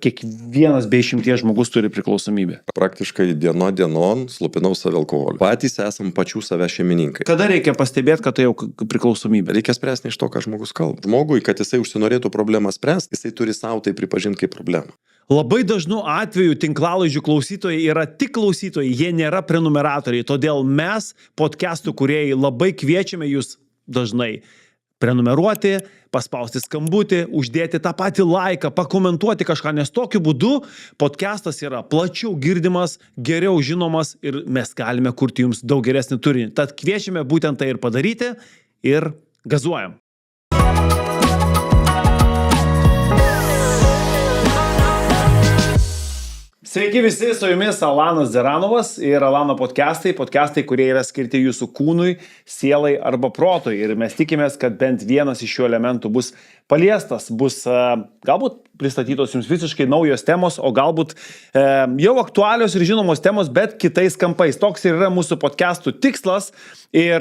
kiekvienas be išimties žmogus turi priklausomybę. Praktiškai dienon slopinau save alkoholiu. Patys esam pačių save šeimininkai. Kada reikia pastebėti, kad tai jau priklausomybė? Reikia spręsti iš to, ką žmogus kalba. Žmogui, kad jisai užsinorėtų problemą spręsti, jisai turi savo tai pripažinti kaip problemą. Labai dažnu atveju tinklalaidžių klausytojai yra tik klausytojai, jie nėra prenumeratoriai, todėl mes, podcastų kūrėjai, labai kviečiame jūs dažnai prenumeruoti, paspausti skambutį, uždėti tą patį laiką, pakomentuoti kažką, nes tokiu būdu podcastas yra plačiau girdimas, geriau žinomas ir mes galime kurti jums daug geresnį turinį. Tad kviečiame būtent tai ir padaryti ir gazuojam. Sveiki visi, su jumis Alanas Zeranovas ir Alano podcastai, kurie yra skirti jūsų kūnui, sielai arba protui. Ir mes tikimės, kad bent vienas iš šių elementų bus paliestas, bus galbūt pristatytos jums visiškai naujos temos, o galbūt jau aktualios ir žinomos temos, bet kitais kampais. Toks ir yra mūsų podcastų tikslas. Ir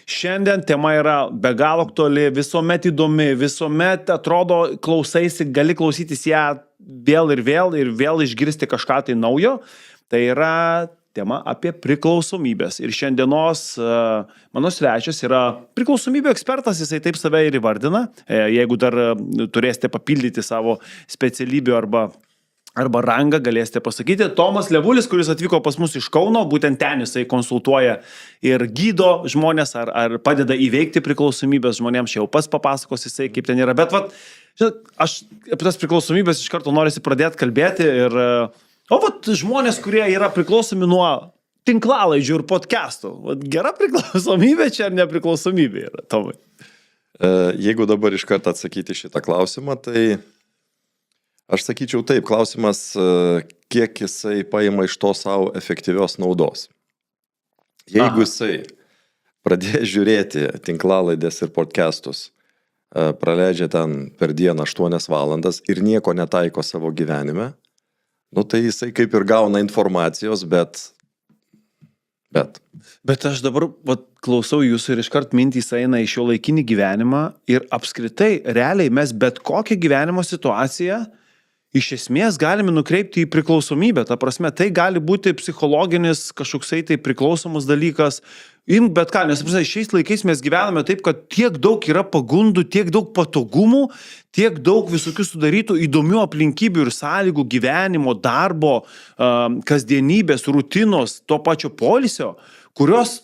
šiandien tema yra be galo aktuali, visuomet įdomi, visuomet atrodo klausaisi, gali klausytis ją vėl ir vėl išgirsti kažką tai naujo. Tai yra tema apie priklausomybės. Ir šiandienos mano svečias yra priklausomybių ekspertas, jisai taip save ir įvardina. Jeigu dar turėsite papildyti savo specialybių arba rangą, galėsite pasakyti. Tomas Levulis, kuris atvyko pas mus iš Kauno, būtent ten jisai konsultuoja ir gydo žmonės ar padeda įveikti priklausomybės žmonėms. Čia jau pas papasakos jisai, kaip ten yra. Bet aš apie tas priklausomybės iš karto norisi pradėti kalbėti ir žmonės, kurie yra priklausomi nuo tinklalaidžių ir podcastų. Gera priklausomybė čia ar nepriklausomybė yra, Tomai? Jeigu dabar iš karto atsakyti šitą klausimą, tai aš sakyčiau taip, klausimas, kiek jisai paima iš to savo efektyvios naudos. Jeigu jisai pradės žiūrėti tinklalaidės ir podcastus, praleidžia ten per dieną 8 valandas ir nieko netaiko savo gyvenime, tai jisai kaip ir gauna informacijos, bet aš dabar klausau jūsų ir iškart mintys eina į šio laikinį gyvenimą ir apskritai, realiai mes bet kokią gyvenimo situaciją iš esmės galime nukreipti į priklausomybę. Ta prasme, tai gali būti psichologinis kažkoksai tai priklausomas dalykas. Imk bet ką, nes šiais laikais mes gyvename taip, kad tiek daug yra pagundų, tiek daug patogumų, tiek daug visokių sudarytų įdomių aplinkybių ir sąlygų gyvenimo, darbo, kasdienybės, rutinos, to pačio poilsio, kurios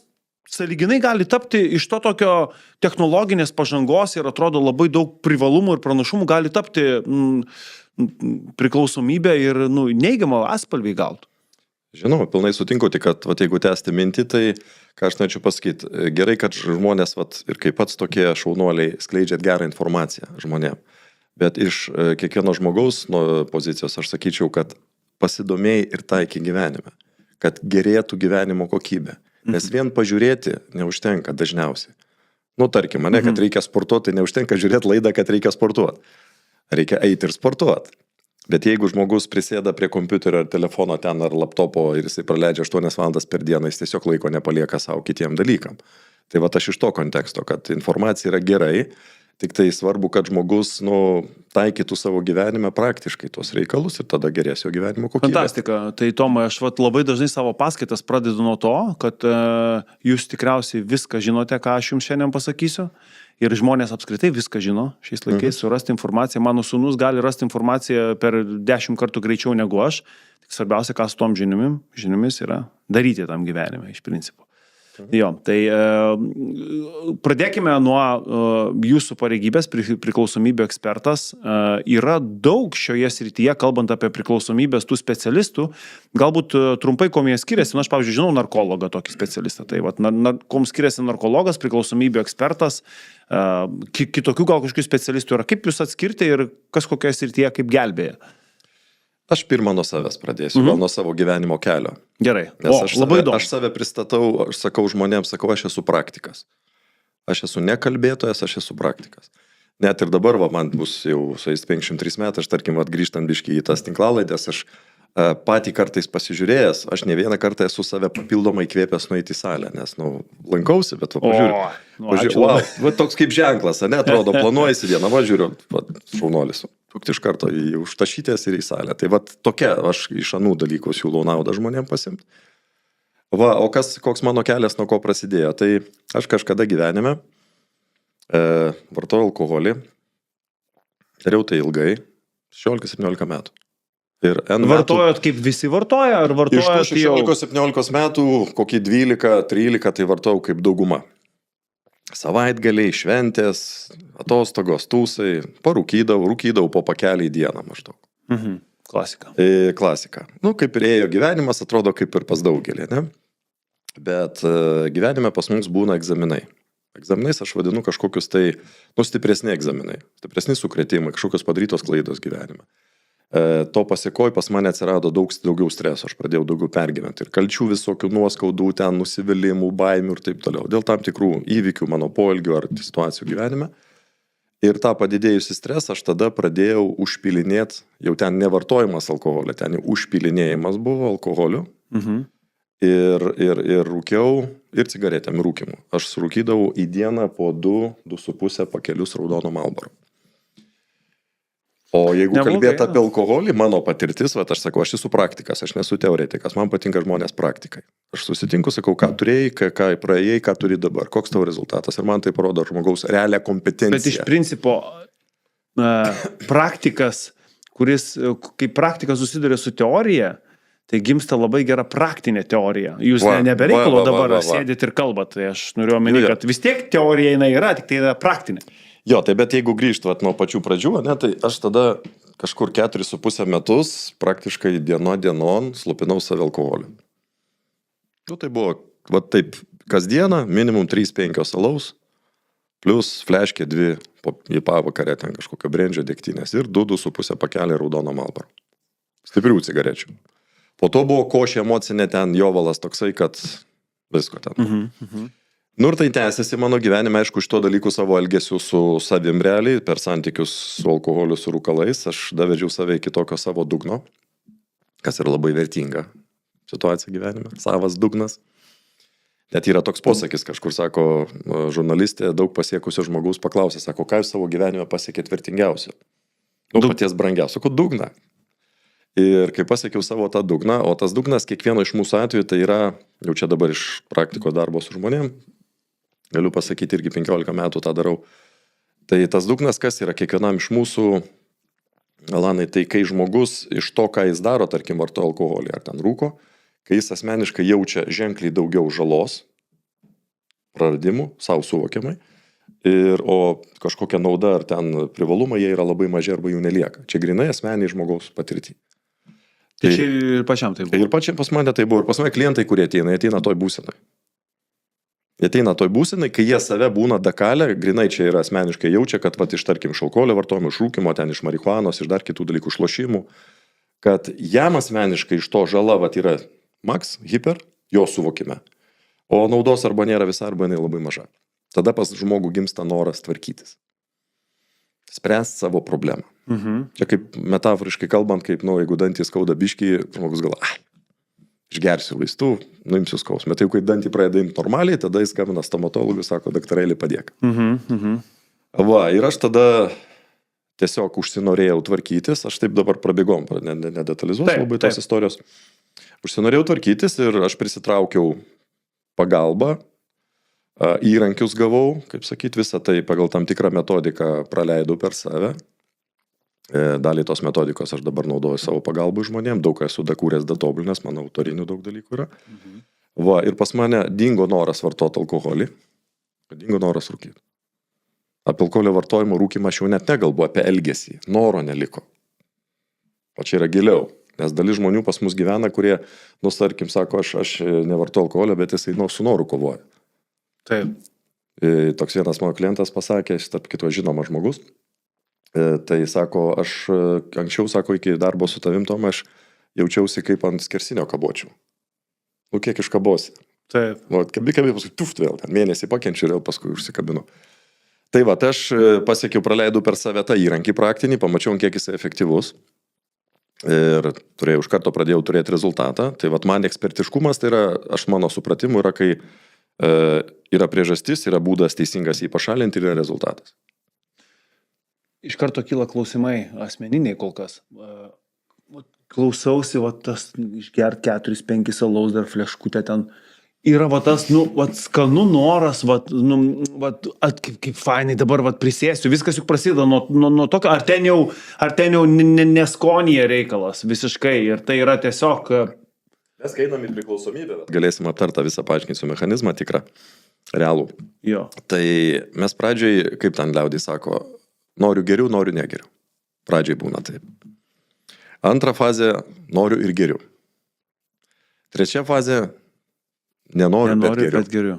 sąlyginai gali tapti iš to tokio technologinės pažangos ir atrodo labai daug privalumų ir pranašumų gali tapti priklausomybę ir neigiamą atspalvį gautų. Žinoma, pilnai sutinku, tik kad jeigu tęsti mintį, tai ką aš norėčiau pasakyti, gerai, kad žmonės ir kaip pats tokie šaunuoliai skleidžiat gerą informaciją žmonėm, bet iš kiekvieno žmogaus pozicijos aš sakyčiau, kad pasidomėjai ir taikai gyvenime, kad gerėtų gyvenimo kokybė, nes vien pažiūrėti neužtenka dažniausiai. Tarkim, kad reikia sportuoti, tai neužtenka žiūrėti laidą, kad reikia sportuoti. Reikia eiti ir sportuoti. Bet jeigu žmogus prisėda prie kompiuterio ar telefono ten ar laptopo ir jisai praleidžia 8 valandas per dieną, jis tiesiog laiko nepalieka savo kitiem dalykam. Tai aš iš to konteksto, kad informacija yra gerai, tik tai svarbu, kad žmogus taikytų savo gyvenime praktiškai tuos reikalus ir tada gerės jo gyvenimo kokybė. Fantastika. Tai Tomai, aš labai dažnai savo paskaitas pradedu nuo to, kad jūs tikriausiai viską žinote, ką aš jums šiandien pasakysiu. Ir žmonės apskritai viską žino šiais laikais, surasti informaciją. Mano sūnus gali rasti informaciją per 10 kartų greičiau negu aš. Tik svarbiausia, ką su tom žiniomis yra daryti tam gyvenime iš principo. Jo, tai pradėkime nuo jūsų pareigybės, priklausomybių ekspertas. Yra daug šioje srityje, kalbant apie priklausomybės tų specialistų. Galbūt trumpai, kuom jie skiriasi. Aš, pavyzdžiui, žinau narkologą tokį specialistą. Tai kuom skiriasi narkologas, priklausomybių ekspertas, kitokių gal kažkokių specialistų yra. Kaip jūs atskirti ir kas kokioje srityje kaip gelbėja? Aš pirmą nuo savęs pradėsiu, gal nuo savo gyvenimo kelio. Gerai. Aš save pristatau, aš sakau žmonėms, aš esu praktikas. Aš esu ne kalbėtojas, aš esu praktikas. Net ir dabar, man bus jau sueis 53 metai, aš tarkim, grįžtant biškį į tas tinklalaidės, aš patį kartais pasižiūrėjęs, aš ne vieną kartą esu save papildomai įkvėpęs nueiti į salę, nes, lankausi, bet pažiūriu, toks kaip ženklas, atrodo, planuojasi dieną, žiūriu, šaunuolis, iš karto į užtašytės ir į salę. Tai vat tokia, aš iš anų dalykų siūlau naudą žmonėm pasimti. Va, o koks mano kelias, nuo ko prasidėjo? Tai aš kažkada gyvenime vartojau alkoholį, dariau tai ilgai, 16-17 metų. Ir Vartojot kaip visi vartoja, ar vartojot iš tų 16-17 metų, kokį 12-13, tai vartojau kaip dauguma. Savaitgaliai, šventės, atostogos, tūsai, rūkydavau po pakelį į dieną maždaug. Klasika. Klasika. Nu, kaip ir ėjo gyvenimas, atrodo kaip ir pas daugelį, ne? Bet gyvenime pas mums būna egzaminai. Egzaminais aš vadinu kažkokius tai, stipresni egzaminai, stipresni sukrėtimai, kažkokios padarytos klaidos gyvenime. To pasekoj pas mane atsirado daugiau streso, aš pradėjau daugiau pergyventi ir kalčių visokių nuoskaudų, ten nusivylimų, baimių ir taip toliau. Dėl tam tikrų įvykių mano poelgių ar situacijų gyvenime. Ir tą padidėjusi stresą aš tada pradėjau užpilinėti, jau ten nevartojimas alkoholio, ten užpilinėjimas buvo alkoholiu. Ir rūkiau ir cigaretėm rūkimu. Aš surūkydavau į dieną po 2-2,5 pakelius raudono Marlboro. O jeigu kalbėt apie alkoholį, mano patirtis, aš sakau, aš esu praktikas, aš nesu teoretikas, man patinka žmonės praktikai. Aš susitinku, sakau, ką turėjai, ką praėjai, ką turi dabar, koks tavo rezultatas. Ir man tai parodo žmogaus realią kompetenciją. Bet iš principo praktikas, kai praktikas susiduria su teorija, tai gimsta labai gera praktinė teorija. Jūs nebereikalo dabar sėdit ir kalbat, tai aš noriu omeny, kad vis tiek teorija jinai yra, tik tai yra praktinė. Jo, tai bet jeigu grįžtų nuo pačių pradžių, tai aš tada kažkur 4,5 metus praktiškai dienon slopinau save alkoholiu. Tai buvo, taip, kasdieną minimum 3-5 alaus, plus fleškė 2 į pavakarę ten kažkokio brendžio degtinės ir 2-2,5 pakelį raudono Marlboro. Stiprių cigarečių. Po to buvo košė emocinė ten jovalas toksai, kad visko ten. Nu ir tai tęsiasi mano gyvenime, aišku, iš to dalykų savo elgesių su savim realiai, per santykius su alkoholiu, su rūkalais, aš davedžiau save iki tokio savo dugno, kas yra labai vertinga situacija gyvenime, savas dugnas. Net yra toks posakis, kažkur sako, žurnalistė daug pasiekusio žmogaus paklausė, sako, ką jūs savo gyvenime pasiekėt vertingiausio? Paties brangiausio, sako, dugną. Ir kai pasiekiau savo tą dugną, o tas dugnas kiekvieno iš mūsų atveju tai yra, jau čia dabar iš praktiko darbo su žmonėm, galiu pasakyti, irgi 15 metų tą darau. Tai tas dugnas, kas yra kiekvienam iš mūsų, Alanai, tai kai žmogus iš to, ką jis daro, tarkim, vartoja alkoholį ar ten rūko, kai jis asmeniškai jaučia ženkliai daugiau žalos, praradimų, savo suvokiamai, o kažkokia nauda ar ten privalumai, jie yra labai maži arba jų nelieka. Čia grinai asmeniai žmogaus patirtį. Tai čia ir pačiam tai buvo. Ir pačiam pas mane tai buvo. Ir pas mane klientai, kurie ateina toj būsenai. Jie ateina toj būsenai, kai jie save būna dakalę, grinai čia yra asmeniškai jaučia, kad iš tarkim iš alkoholio vartojimo, iš rūkimo, ten iš marihuanos, iš dar kitų dalykų, iš lošimų, kad jam asmeniškai iš to žala yra max, hiper, jo suvokime. O naudos arba nėra visa, arba jinai labai maža. Tada pas žmogų gimsta noras tvarkytis. Spręsti savo problemą. Čia kaip metaforiškai kalbant, kaip, jeigu dantį skauda biškį, žmogus galvoja, išgersiu vaistų, nuimsiu skausmą. Tai jau kai dantį pradeda imti normaliai, tada jis skambina stomatologui, sako, daktarėlį padėk. Va, ir aš tada tiesiog užsinorėjau tvarkytis, aš taip dabar prabėgom, nedetalizuosiu labai tos istorijos. Užsinorėjau tvarkytis ir aš prisitraukiau pagalbą, įrankius gavau, kaip sakyti, visą tai pagal tam tikrą metodiką praleidau per save. Dalį tos metodikos aš dabar naudoju savo pagalbų žmonėm, daug esu dakūrės, datobulinęs, mano autorinių daug dalykų yra. Va, ir pas mane dingo noras vartoti alkoholį, dingo noras rūkyti. Apie alkoholio vartojimo rūkimą aš jau net negalbu, apie elgesį, noro neliko. O čia yra giliau, nes dalis žmonių pas mus gyvena, kurie, tarkim, sako, aš nevartoju alkoholio, bet jisai su noru kovoja. Taip. Toks vienas mano klientas pasakė, tarp kito žinomas žmogus, tai sako, aš anksčiau, sako, iki darbo su tavim, Tom, aš jaučiausi kaip ant skersinio kabočių. Kiek iškabosi. Taip. Kabi, paskui tuft vėl, mėnesį pakenčiu ir vėl paskui užsikabinu. Tai va, aš pasiekiau, praleidau per save tą įrankį praktinį, pamačiau, kiek jis efektyvus. Ir iš karto pradėjau turėti rezultatą. Tai va, man ekspertiškumas, tai yra, aš mano supratimu, yra, kai yra priežastis, yra būdas teisingas jį pašalinti ir yra rezultatas. iš karto kyla klausimai asmeniniai kol kas. Klausausi, va tas išgert 4-5 alaus dar fleškutę ten. Yra va tas, skanu noras, kaip fainai dabar prisėsiu, viskas juk prasideda nuo tokio, ar ten jau neskonėje reikalas visiškai ir tai yra tiesiog... Mes kai einam į priklausomybę, galėsim aptartą visą paaiškinsiu mechanizmą tikrą, realų. Jo. Tai mes pradžiai, kaip ten liaudai sako, noriu geriau, noriu negeriau. Pradžiai būna taip. Antra fazė, noriu ir geriau. Trečia fazė, nenoriu bet geriau.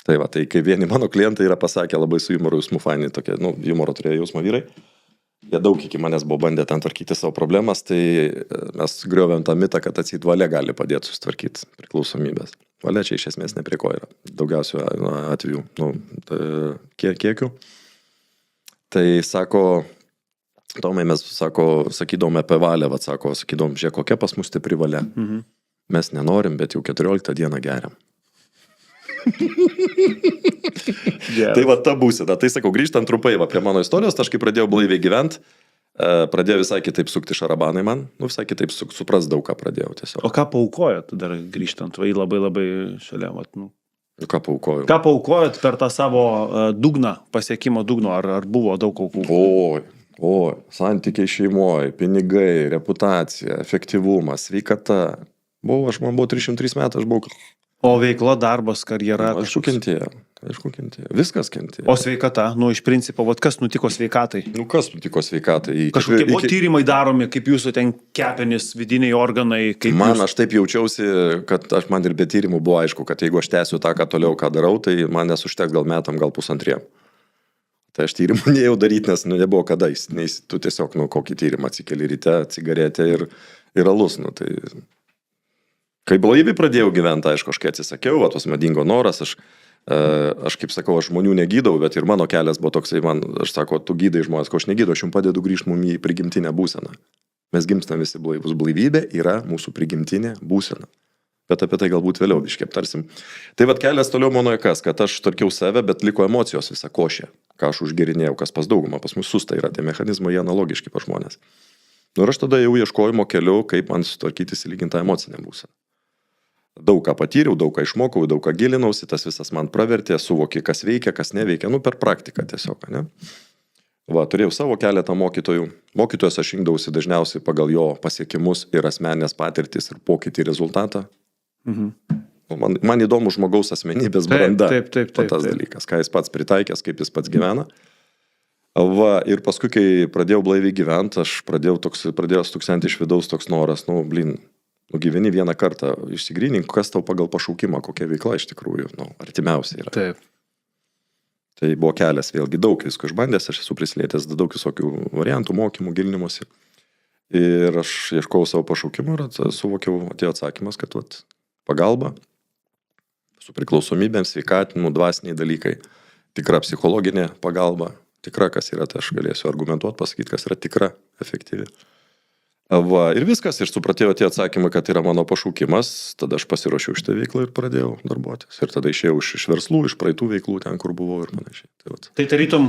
Tai va, tai kai vieni mano klientai yra pasakę labai su humoro jausmu fainai, tokie, humoro turėjo jausmo vyrai, jie daug iki manęs buvo bandę ten tvarkyti savo problemas, tai mes griovėm tą mitą, kad atseit valia gali padėti susitvarkyti priklausomybės. Valia čia iš esmės ne prie ko yra, daugiausiai atveju, kiekių. Tai sako, Tomai, mes sakydom apie valią, sakydom, žiūrėk, kokia pas mus stipri valia. Mhm. Mes nenorim, bet jau 14 dieną geriam. Tai va ta būsena. Tai sakau, grįžtant trumpai prie mano istorijos, aš kai pradėjau blaiviai gyventi, pradėjo visai kitaip sukti šarabanai man, visai kitaip supras daug ką pradėjau tiesiog. O ką paukojot dar grįžtant, labai šalia, Ką paukojau? Ką paukojot per tą savo dugną, pasiekimo dugno, ar buvo daug aukų? Oi, santykiai šeimoje, pinigai, reputacija, efektyvumas, sveikata. Man buvo 303 metai, aš buvau... O veikla, darbas, karjera... Aišku kentėjo. Viskas kentėjo. O sveikata, iš principo, kas nutiko sveikatai? Kas nutiko sveikatai? Kažkokie buvo tyrimai daromi, kaip jūsų ten kepenys, vidiniai organai, kaip aš taip jaučiausi, kad man ir be tyrimų buvo aišku, kad jeigu aš tęsiu tą, ką toliau, ką darau, tai man nesušteks gal metam, gal 1,5. Tai aš tyrimų neėjau daryti, nes nebuvo kada, nes tu tiesiog, kokį tyrimą atsikeli ryte, cigaretę ir alus, tai... Kai blaiviai pradėjau gyventi, aišku, aš kai atsisakiau, tos madingo noras, aš kaip sakau, aš žmonių negydau, bet ir mano kelias buvo toksai, aš sako, tu gydai žmonės, ko aš negydau, aš jums padedu grįžti mum į prigimtinę būseną. Mes gimstam visi blaivus. Blaivybė yra mūsų prigimtinė būsena. Bet apie tai galbūt vėliau biškai aptarsim. Tai kelias toliau mano kas, kad aš tarkiau save, bet liko emocijos visa košė, ką aš užgerinėjau, kas pas daugumą, pas mus susta yra, tie mechanizmai, jie analogiški pas žmonės. Ir aš tada jau ieškojimo keliu, kaip man sutvarkyti įsilygintą emocinę būseną. Daug ką patyriau, daug ką išmokau, daug ką gilinausi, tas visas man pravertė, suvokė, kas veikia, kas neveikia, per praktiką tiesiog, ne? Turėjau savo keletą mokytojų. Mokytojas aš rinkdavausi dažniausiai pagal jo pasiekimus ir asmeninės patirtis ir pokytį rezultatą. Mhm. Man įdomu žmogaus asmenybės branda. Taip. Tas dalykas, ką jis pats pritaikęs, kaip jis pats gyvena. Ir paskui, kai pradėjau blaiviai gyventi, aš pradėjau stuksenti iš vidaus toks noras, gyveni vieną kartą, išsigrynink, kas tau pagal pašaukimą, kokia veikla iš tikrųjų, artimiausia yra. Taip. Tai buvo kelias, vėlgi daug visko išbandęs, aš esu prisilietęs daug visokių variantų, mokymų, gilinimuose. Ir aš ieškojau savo pašaukimą ir suvokiau, atėjo atsakymas, kad pagalba, su priklausomybėm, sveikatinimu, dvasiniai dalykai, tikra psichologinė pagalba, tikra, kas yra, tai aš galėsiu argumentuoti, pasakyti, kas yra tikra, efektyvi. Ir viskas, ir supratėjau tie atsakymai, kad yra mano pašaukimas, tada aš pasiruošiau šitą veiklą ir pradėjau darbuotis. Ir tada išėjau iš verslų, iš praeitų veiklų, ten, kur buvau ir panašiai. Tai tarytum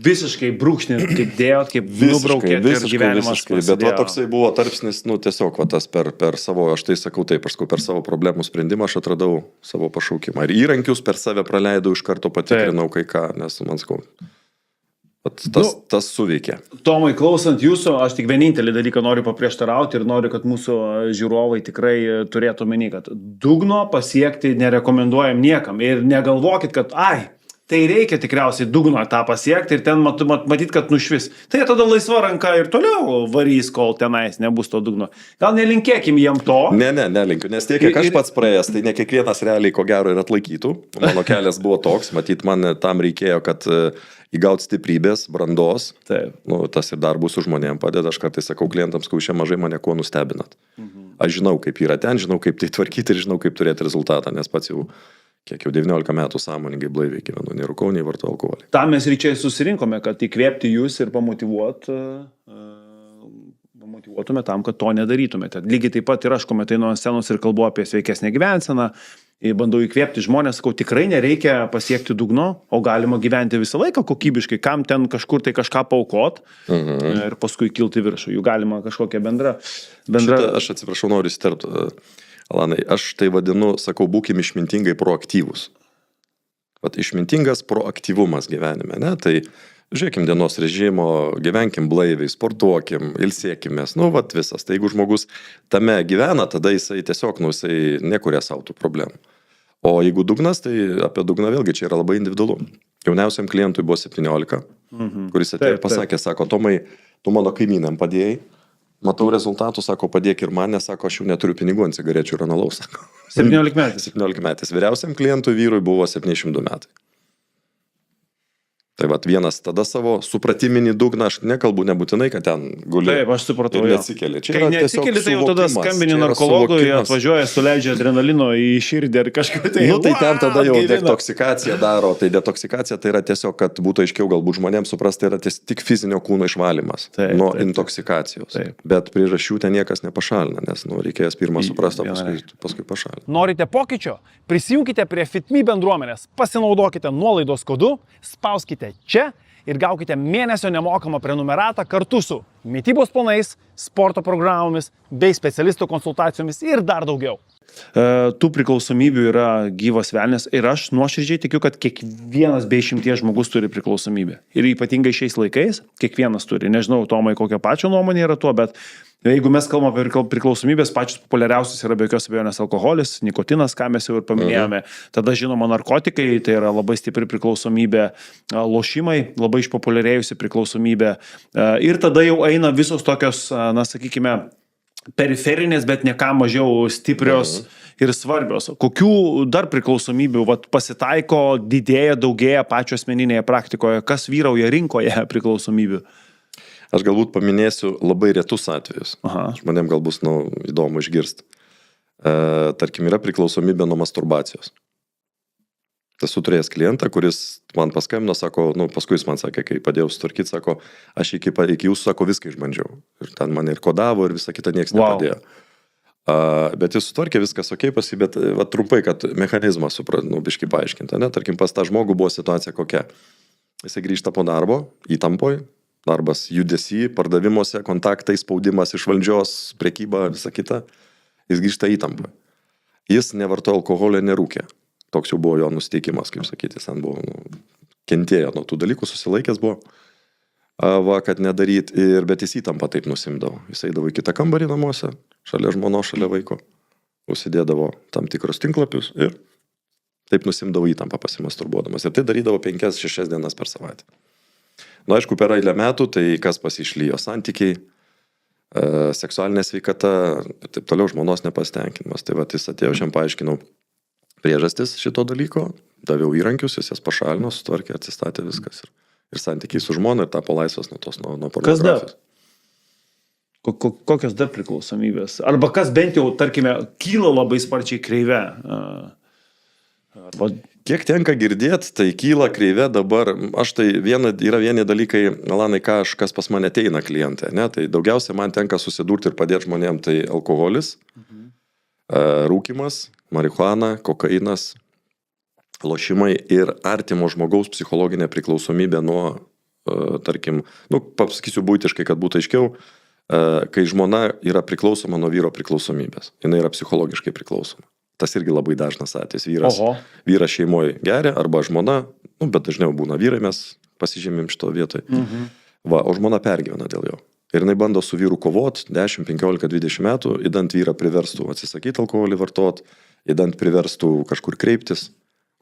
visiškai brūkšnį, kaip dėjot, kaip nubraukėt ir gyvenimas prasidėjo. Bet toksai buvo tarpsnis, tiesiog tas per savo, aš tai sakau taip, aš per savo problemų sprendimą aš atradau savo pašaukimą. Ir įrankius per save praleidau, iš karto patikrinau kai ką, nes man sakau. Tas suveikė. Tomai, klausant jūsų, aš tik vienintelį dalyką noriu paprieštarauti ir noriu, kad mūsų žiūrovai tikrai turėtų omeny, kad dugno pasiekti nerekomenduojam niekam. Ir negalvokit, kad tai reikia tikriausiai dugno tą pasiekti ir ten matyt, kad nušvis. Tai tada laisva ranka ir toliau varys, kol tenais nebus to dugno. Gal nelinkėkim jiem to? Nelinkiu, nes tiek, kiek aš pats praėjęs, tai ne kiekvienas realiai ko gero ir atlaikytų. Mano kelias buvo toks, matyt, man tam reikėjo, kad įgauti stiprybės, brandos. Taip. Tas ir darbus su žmonėm padeda. Aš kartais sakau klientams, kad šiandien mažai mane kuo nustebinat. Aš žinau, kaip yra ten, žinau, kaip tai tvarkyti ir žinau, kaip turėti rezultatą, nes pats jau 19 metų sąmoningai blaiviai gyvenu, nei rūkau, nei vartoju alkoholį. Tam mes ryčiai susirinkome, kad įkvėpti jūs ir pamotyvuoti motyvuotume tam, kad to nedarytumėte. Lygiai taip pat ir aš, kuomet einu ant scenos ir kalbu apie sveikesnę gyvenseną, bandau įkvėpti žmonės, sakau, tikrai nereikia pasiekti dugno, o galima gyventi visą laiką kokybiškai, kam ten kažkur tai kažką paaukot ir paskui kilti viršų. Jų galima kažkokią bendrą... Šitą, aš atsiprašau, noriu įsiterpti, Alanai, aš tai vadinu, sakau, būkim išmintingai proaktyvus. Vat išmintingas proaktyvumas gyvenime, ne? Tai žiūrėkim dienos režimo, gyvenkim blaiviai, sportuokim, ilsėkimės, vat visas. Tai jeigu žmogus tame gyvena, tada jisai tiesiog, jisai nekuria savo tų problemų. O jeigu dugnas, tai apie dugną vėlgi čia yra labai individualu. Jauniausiam klientui buvo 17, kuris atėjo ir pasakė, sako, Tomai, tu mano kaimynam padėjai, matau rezultatų, sako, padėk ir man, nes sako, aš jau neturiu pinigų ant cigarečių ir ant alaus, sako. 17 metais. 17 metais. Vyriausiam klientui vyrui buvo 72 metai. Tai vat vienas tada savo supratiminį dugną, aš nekalbu nebūtinai, kad ten guli. Taip, aš supratau. Ir neatsikeli. Kai neatsikeli, tai jau tada skambini narkologui, atvažiuoja, suleidžia adrenalino į širdį ar kažką tai. Tai ten tada jau detoksikacija daro. Tai detoksikacija tai yra tiesiog, kad būtų aiškiau galbūt žmonėms suprasti, tai yra tik fizinio kūno išvalymas nuo intoksikacijos. Taip. Bet priežasčių ten niekas nepašalina, nes reikės pirmą suprasti, o paskui pašalina. Norite pokyčio? Prisijunkite prie FitMe bendruomenės, pasinaudokite nuolaidos kodu, spauskite čia ir gaukite mėnesio nemokamą prenumeratą kartu su mitybos planais, sporto programomis bei specialistų konsultacijomis ir dar daugiau. Tų priklausomybių yra gyvas velnias ir aš nuoširdžiai tikiu, kad kiekvienas be išimties žmogus turi priklausomybę. Ir ypatingai šiais laikais kiekvienas turi. Nežinau, Tomai, kokia pačio nuomonė yra tuo, bet jeigu mes kalbame apie priklausomybės, pačios populiariausios yra be jokios abejonės alkoholis, nikotinas, ką mes jau ir paminėjome. Tada žinoma narkotikai, tai yra labai stipri priklausomybė, lošimai, labai išpopuliarėjusi priklausomybė. Ir tada jau eina visos tokios, sakykime, periferinės, bet ne ką mažiau stiprios ir svarbios. Kokių dar priklausomybių pasitaiko, didėja, daugėja pačio asmeninėje praktikoje, kas vyrauja rinkoje priklausomybių? Aš galbūt paminėsiu labai retus atvejus. Žmonėm gal bus įdomu išgirsti. Tarkim, yra priklausomybė nuo masturbacijos. Tas turėjęs klientą, kuris man paskambino, sako, paskui jis man sakė, kai padėjau sutvarkyti, sako, aš iki jūsų, sako, viską išbandžiau. Ir ten mane ir kodavo, ir visą kitą nieks nepadėjo. Bet jis sutvarkė viskas ok, bet trumpai, kad mechanizmą biškai paaiškinti. Tarkim, pas tą žmogų buvo situacija kokia. Jisai grįžta po darbo, įtampoj, darbas judesy, pardavimuose, kontaktai, spaudimas iš valdžios, prekyba, visa kita. Jis grįžta įtampoj. Jis nevartojo alkoholio, nerūkė. Toks jau buvo jo nusteikimas, kaip sakyti, jis buvo, kentėjo nuo tų dalykų, susilaikęs buvo, kad nedaryt, bet jis įtampą taip nusimdavo. Jis eidavo į kitą kambarį namuose, šalia žmonos, šalia vaiko, užsidėdavo tam tikrus tinklapius ir taip nusimdavo įtampą pasimasturbuodamas. Ir tai darydavo 5-6 dienas per savaitę. Aišku, per eilę metų, tai kas pasišlyjo santykiai, seksualinė sveikata, taip toliau žmonos nepastenkinimas. Tai jis atėjo, šiam paaiškinau priežastis šito dalyko, daviau įrankius, jis jas pašalino, sutvarkė, atsistatė viskas. Ir santykiai su žmona ir tapo laisvas nuo pornografijos. Kas dar? Kokios dar priklausomybės? Arba kas bent jau, tarkime, kyla labai sparčiai kreive? Kiek tenka girdėti, tai kyla kreive dabar. Yra vieni dalykai, Alanai, kas pas mane ateina klientai. Tai daugiausia man tenka susidurti ir padėti žmonėm, tai alkoholis, rūkimas, marihuana, kokainas, lošimai ir artimo žmogaus psichologinė priklausomybė nuo, tarkim, pasakysiu būtiškai, kad būtų aiškiau, kai žmona yra priklausoma nuo vyro priklausomybės. Jis yra psichologiškai priklausoma. Tas irgi labai dažnas atvejis. Vyras šeimoje geria arba žmona, bet dažniau būna vyrai, mes pasižymim šito vietoj. O žmona pergyvena dėl jo. Ir jinai bando su vyru kovot 10, 15, 20 metų, įdant vyrą priverstų atsisakyti alkoholį vartot, įdant priverstų kažkur kreiptis,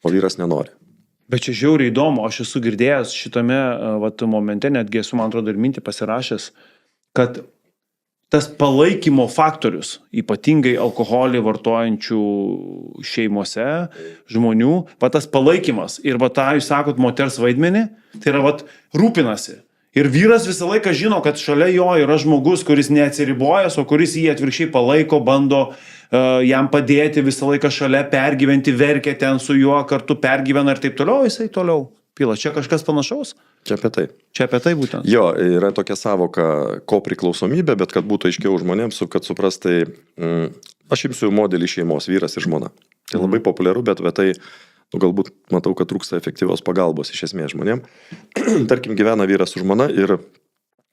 o vyras nenori. Bet čia žiauriai įdomu, aš esu girdėjęs šitame momente, netgi esu, man atrodo, ir mintį pasirašęs, kad tas palaikymo faktorius, ypatingai alkoholį vartojančių šeimose žmonių, tas palaikymas ir tą, jūs sakot, moters vaidmenį, tai yra rūpinasi. Ir vyras visą laiką žino, kad šalia jo yra žmogus, kuris neatsiribojęs, o kuris jį atvirkščiai palaiko, bando jam padėti visą laiką šalia, pergyventi, verkia ten su juo, kartu pergyvena ir taip toliau, jisai toliau pila. Čia kažkas panašaus? Čia apie tai. Čia apie tai būtent. Jo, yra tokia savoka kopriklausomybė, bet kad būtų aiškiau žmonėms, kad suprastai, aš imsiu modelį šeimos, vyras ir žmona. Tai labai populiaru, bet tai galbūt matau, kad trūksta efektyvios pagalbos iš esmės žmonėm. Tarkim, gyvena vyras su žmona ir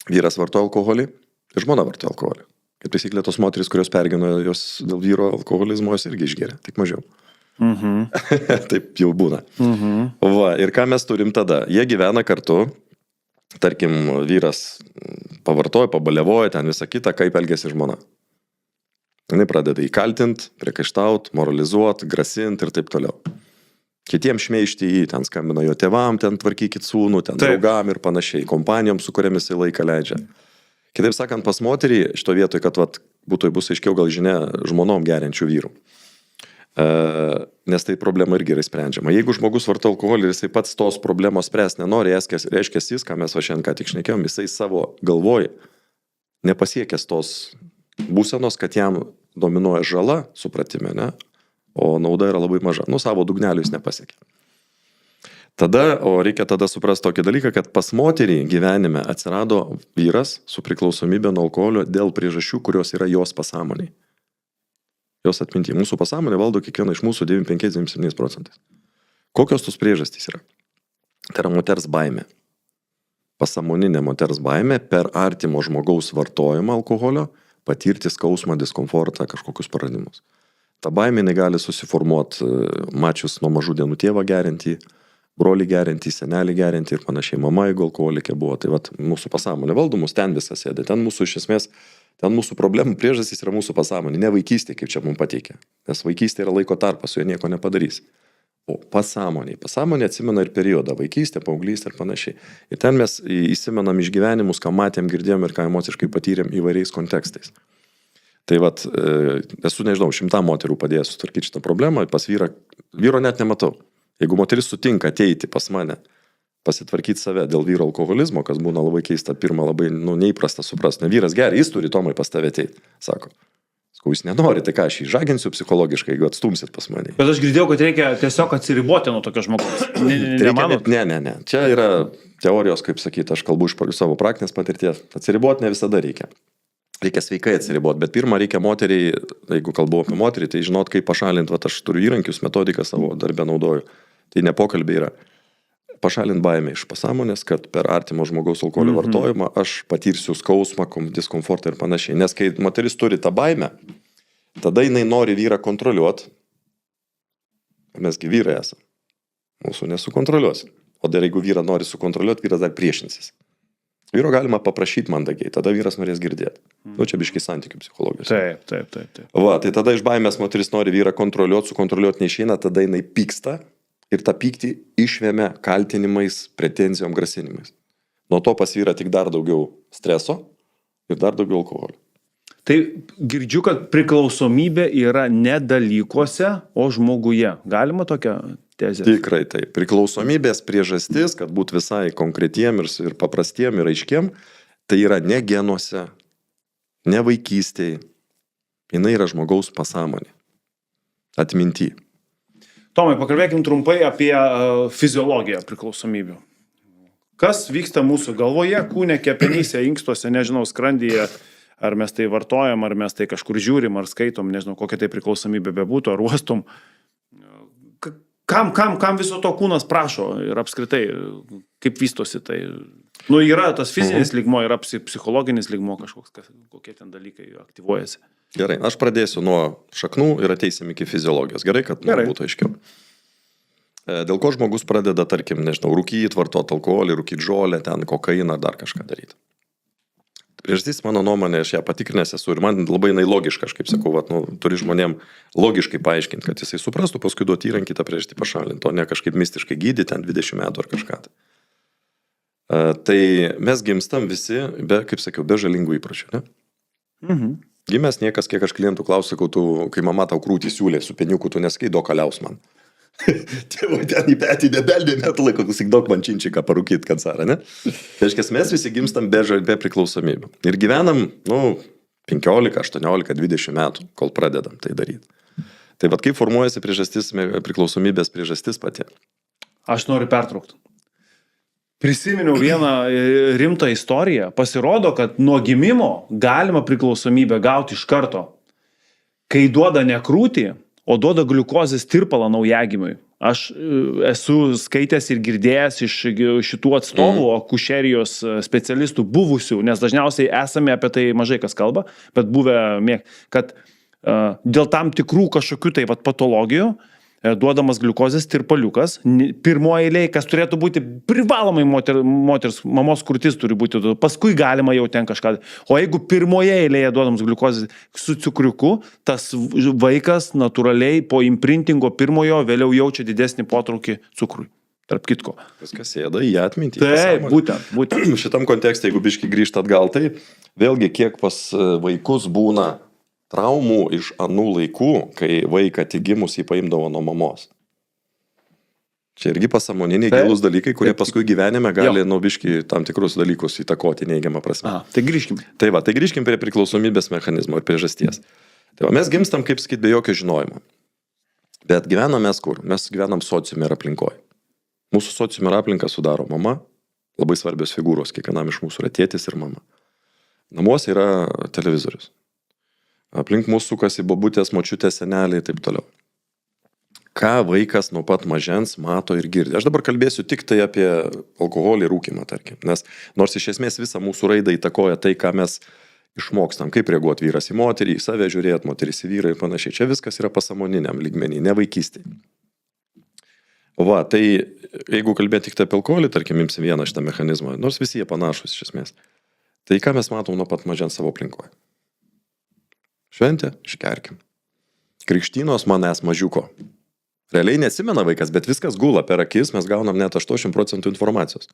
vyras vartoja alkoholį ir žmona vartoja alkoholį. Kaip taisyklė, tos moterys, kurios pergino jos dėl vyro alkoholizmo, jos irgi išgeria, tik mažiau. Taip jau būna. Va, ir ką mes turim tada? Jie gyvena kartu, tarkim, vyras pavartoja, pabalevoja, ten visą kitą, kaip elgėsi žmona. Jis pradeda įkaltinti, priekaištauti, moralizuoti, grasinti ir taip toliau. Kitiems šmeižti jį, ten skambina jo tėvam, ten tvarkykit sūnų, ten draugam ir panašiai, kompanijom, su kuriamis jis laiką leidžia. Kitaip sakant, pas moterį šito vietoj, kad bus aiškiau gal žinia žmonom geriančių vyrų. Nes tai problema irgi yra sprendžiama. Jeigu žmogus vartoja alkoholį ir jisai pats tos problemos spręs nenori, reiškia jis, ką mes šiandien ką tik šnekėjom, jisai savo galvoj nepasiekęs tos būsenos, kad jam dominuoja žala, supratime, ne? O nauda yra labai maža. Savo dugnelių jis nepasiekė. Reikia tada suprasti tokį dalyką, kad pas moterį gyvenime atsirado vyras su priklausomybė nuo alkoholio dėl priežasčių, kurios yra jos pasąmonėje. Jos atmintyje. Mūsų pasąmonė valdo kiekvieną iš mūsų 95-97%. Kokios tos priežastys yra? Tai yra moters baimė. Pasąmoninė moters baimė per artimo žmogaus vartojimą alkoholio patirti skausmą, diskomfortą, kažkokius praradimus. Ta baimė gali susiformuoti mačius nuo mažų dienų tėvą gerinti, brolį gerinti, senelį gerinti ir panašiai. Mama, jeigu alkoholikė buvo, tai mūsų pasąmonė valdomus, ten visas sėdė. Ten mūsų iš esmės, ten mūsų problemų priežastys yra mūsų pasąmonė, ne vaikystė, kaip čia mums pateikia. Nes vaikystė yra laiko tarpas, su juo nieko nepadarys. O pasąmonė. Pasąmonė atsimena ir periodą, vaikystę, paauglystę ir panašiai. Ir ten mes įsimenam išgyvenimus, ką matėm, girdėjom ir ką emociškai patyrėm įvairiais kontekstais. Tai esu, nežinau, 100 moterų padėjęs sutvarkyti šitą problemą, pas vyro net nematau. Jeigu moteris sutinka ateiti pas mane, pasitvarkyti save dėl vyro alkoholizmo, kas būna labai keista, pirmą labai neįprasta suprasti, ne vyras gerai, jis turi Tomai pas tave ateiti, sako. Jūs nenori, tai ką, aš jį žaginsiu psichologiškai, jeigu atstumsit pas mane. Bet aš girdėjau, kad reikia tiesiog atsiriboti nuo tokio žmogaus. Ne. Čia yra teorijos, kaip sakyti, aš kalbu iš savo praktinės patirties. Atsiriboti ne visada reikia. Reikia sveikai atsiriboti, bet pirmą reikia moteriai, jeigu kalbu apie moterį, tai žinot, kaip pašalinti, aš turiu įrankius, metodiką savo darbę naudoju. Tai ne pokalbiai yra. Pašalinti baimę iš pasąmonės, kad per artimo žmogaus alkoholio vartojimą aš patirsiu skausmą, diskomfortą ir panašiai. Nes kai moteris turi tą baimę, tada jinai nori vyrą kontroliuoti. Mesgi vyrai esame. Mūsų nesukontroliuosi. O dar jeigu vyrą nori sukontroliuoti, vyras dar priešinsis. Vyro galima paprašyti mandagiai, tada vyras norės girdėti. Čia biškai santykių psichologijos. Taip. Tai tada iš baimės moteris nori vyrą kontroliuoti, sukontroliuoti neišeina, tada jinai pyksta ir tą pyktį išvemia kaltinimais, pretenzijom, grasinimais. Nuo to pas vyrą tik dar daugiau streso ir dar daugiau alkoholio. Tai girdžiu, kad priklausomybė yra ne dalykuose, o žmoguje. Galima tokią tezę? Tikrai tai. Priklausomybės priežastis, kad būt visai konkretiem ir paprastiem ir aiškiem, tai yra ne genuose, ne vaikystėje. Jis yra žmogaus pasąmonė. Atminty. Tomai, pakalbėkim trumpai apie fiziologiją priklausomybių. Kas vyksta mūsų galvoje, kūne, kepenyse, inkstuose, nežinau, skrandyje, ar mes tai vartojam, ar mes tai kažkur žiūrim, ar skaitom, nežinau, kokia tai priklausomybė bebūtų, ar uostum. Kam viso to kūnas prašo ir apskritai, kaip vystosi tai? Yra tas fizinis lygmo, yra psichologinis lygmo kažkoks, kokie ten dalykai aktyvuojasi. Gerai, aš pradėsiu nuo šaknų ir ateisim iki fiziologijos. Gerai, kad būtų aiškiau. Dėl ko žmogus pradeda, tarkim, nežinau, rūkyti, vartoti alkoholį, rūkyti žolę, ten kokainą ar dar kažką daryti. Priežastis, mano nuomonė, aš ją patikrinęs esu ir man labai logiška, aš kaip sakau, turi žmonėm logiškai paaiškinti, kad jisai suprastų, paskui duoti įrankį tą priežastį pašalinti, o ne kažkaip mistiškai gydyti ten 20 metų ar kažką. Tai mes gimstam visi, kaip sakiau, be žalingų įpročių, ne? Gimęs niekas, kiek aš klientų klausiau, kai mama tau krūtį siūlė su peniuku, tu neskai duok kaliaus man. Tėvai ten į petį nebeldė metų laiko, duok man činčiką parūkyti kancarą, ne? Tai reiškia, mes visi gimstam be priklausomybių. Ir gyvenam, 15, 18, 20 metų, kol pradedam tai daryti. Tai kaip formuojasi priklausomybės priežastis pati? Aš noriu pertraukti. Prisiminiau vieną rimtą istoriją. Pasirodo, kad nuo gimimo galima priklausomybę gauti iš karto. Kai duoda ne krūtį, o duoda gliukozės tirpalą naujagimiui. Aš esu skaitęs ir girdėjęs iš šitų atstovų, akušerijos specialistų buvusių, nes dažniausiai esame apie tai mažai kas kalba, bet buvę, kad dėl tam tikrų kažkokių tai patologijų duodamas gliukozės tirpaliukas, pirmoje eilėje, kas turėtų būti privalomai moters, mamos krūtis turi būti, paskui galima jau ten kažką. O jeigu pirmoje eilėje duodamas gliukozės su cukriuku, tas vaikas natūraliai po imprintingo pirmojo vėliau jaučia didesnį potraukį cukrui. Tarp kitko. Viskas sėda į atmintį. Taip, būtent. Šitam kontekste, jeigu biški grįžta atgal, tai vėlgi kiek pas vaikus būna traumų iš anų laikų, kai vaiką tik gimus jį paimdavo nuo mamos. Čia irgi pasąmoniniai gilūs dalykai, kurie paskui gyvenime gali biški tam tikrus dalykus įtakoti neigiamą prasme. Tai grįžkim. Tai grįžkim prie priklausomybės mechanizmo ir priežasties. Tai mes gimstam, kaip sakyt, be jokio žinojimo. Bet gyvenam mes kur? Mes gyvenam sociume ir aplinkoje. Mūsų sociume ir aplinką sudaro mama, labai svarbios figūros, kiekvienam iš mūsų yra tėtis ir mama. Namuose yra televizorius. Aplink mūsų sukasi bobutės, močiutės, seneliai ir taip toliau. Ką vaikas nuo pat mažens mato ir girdi? Aš dabar kalbėsiu tik tai apie alkoholį ir rūkymą, tarkim. Nes nors iš esmės visą mūsų raidą įtakoja tai, ką mes išmokstam, kaip reaguoti vyras į moterį, į save žiūrėti, moteris į vyrą ir panašiai. Čia viskas yra pasąmoniniam lygmenį, ne vaikystėje. Tai jeigu kalbėti tik apie alkoholį, tarkim, imsim vieną šitą mechanizmą, nors visi jie panašus iš esmės. Tai ką mes matom nuo pat mažens savo aplinkoje? Šventė, iškerkim. Krikštynos manęs mažiuko. Realiai neatsimena vaikas, bet viskas gula per akis, mes gaunam net 80% informacijos.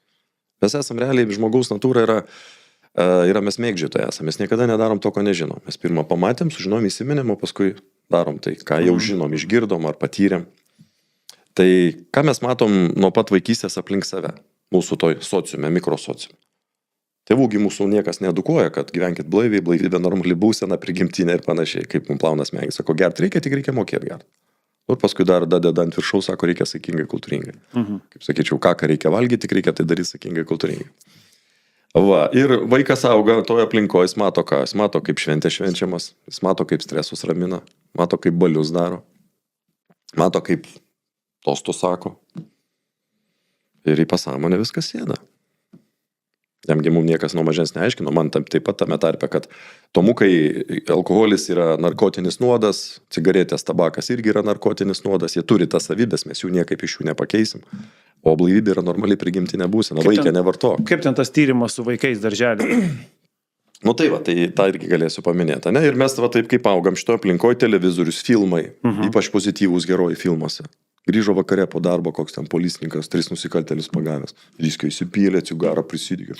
Mes esam realiai, žmogaus natūra yra mes mėgdžiotojai esame, mes niekada nedarom to, ko nežinom. Mes pirmą pamatėm, sužinom, įsiminėm, o paskui darom tai, ką jau žinom, išgirdom ar patyrėm. Tai ką mes matom nuo pat vaikystės aplink save, mūsų toj sociume, mikrosociume. Tėvųgi mūsų niekas needukuoja, kad gyvenkit blaiviai, blaivybė normali būsena, prigimtinė ir panašiai, kaip mums plaunas smegenys. Sako, gert reikia, tik reikia mokėti gert. Ir paskui dar dadeda ant viršaus, sako, reikia sakingai, kultūringai. Kaip sakyčiau, ką reikia valgyti, tik reikia tai daryti sakingai, kultūringai. Ir vaikas auga toje aplinkoje, jis mato ką, jis mato, kaip šventė švenčiamas, jis mato, kaip stresus ramina, mato, kaip balius daro, mato, kaip tostus sako. Ir į pasąmonę viskas sėda. Jamgi mums niekas nuo mažens neaiškino, man taip pat tame tarpe, kad tomukai alkoholis yra narkotinis nuodas, cigaretės, tabakas irgi yra narkotinis nuodas, jie turi tas savybės, mes jų niekaip iš jų nepakeisim, o blaivybė yra normaliai prigimtinė būsena, vaikė nevartok. Kaip ten tas tyrimas su vaikais darželį? Tai tą irgi galėsiu paminėti, ne? Ir mes taip kaip augam šitoje aplinkoje, televizorius, filmai, ypač pozityvūs geroji filmuose. Grįžo vakare po darbo, koks ten policininkas, 3 nusikaltėlius pagavęs. Viskio įsipylė, cigarą prisidėjo.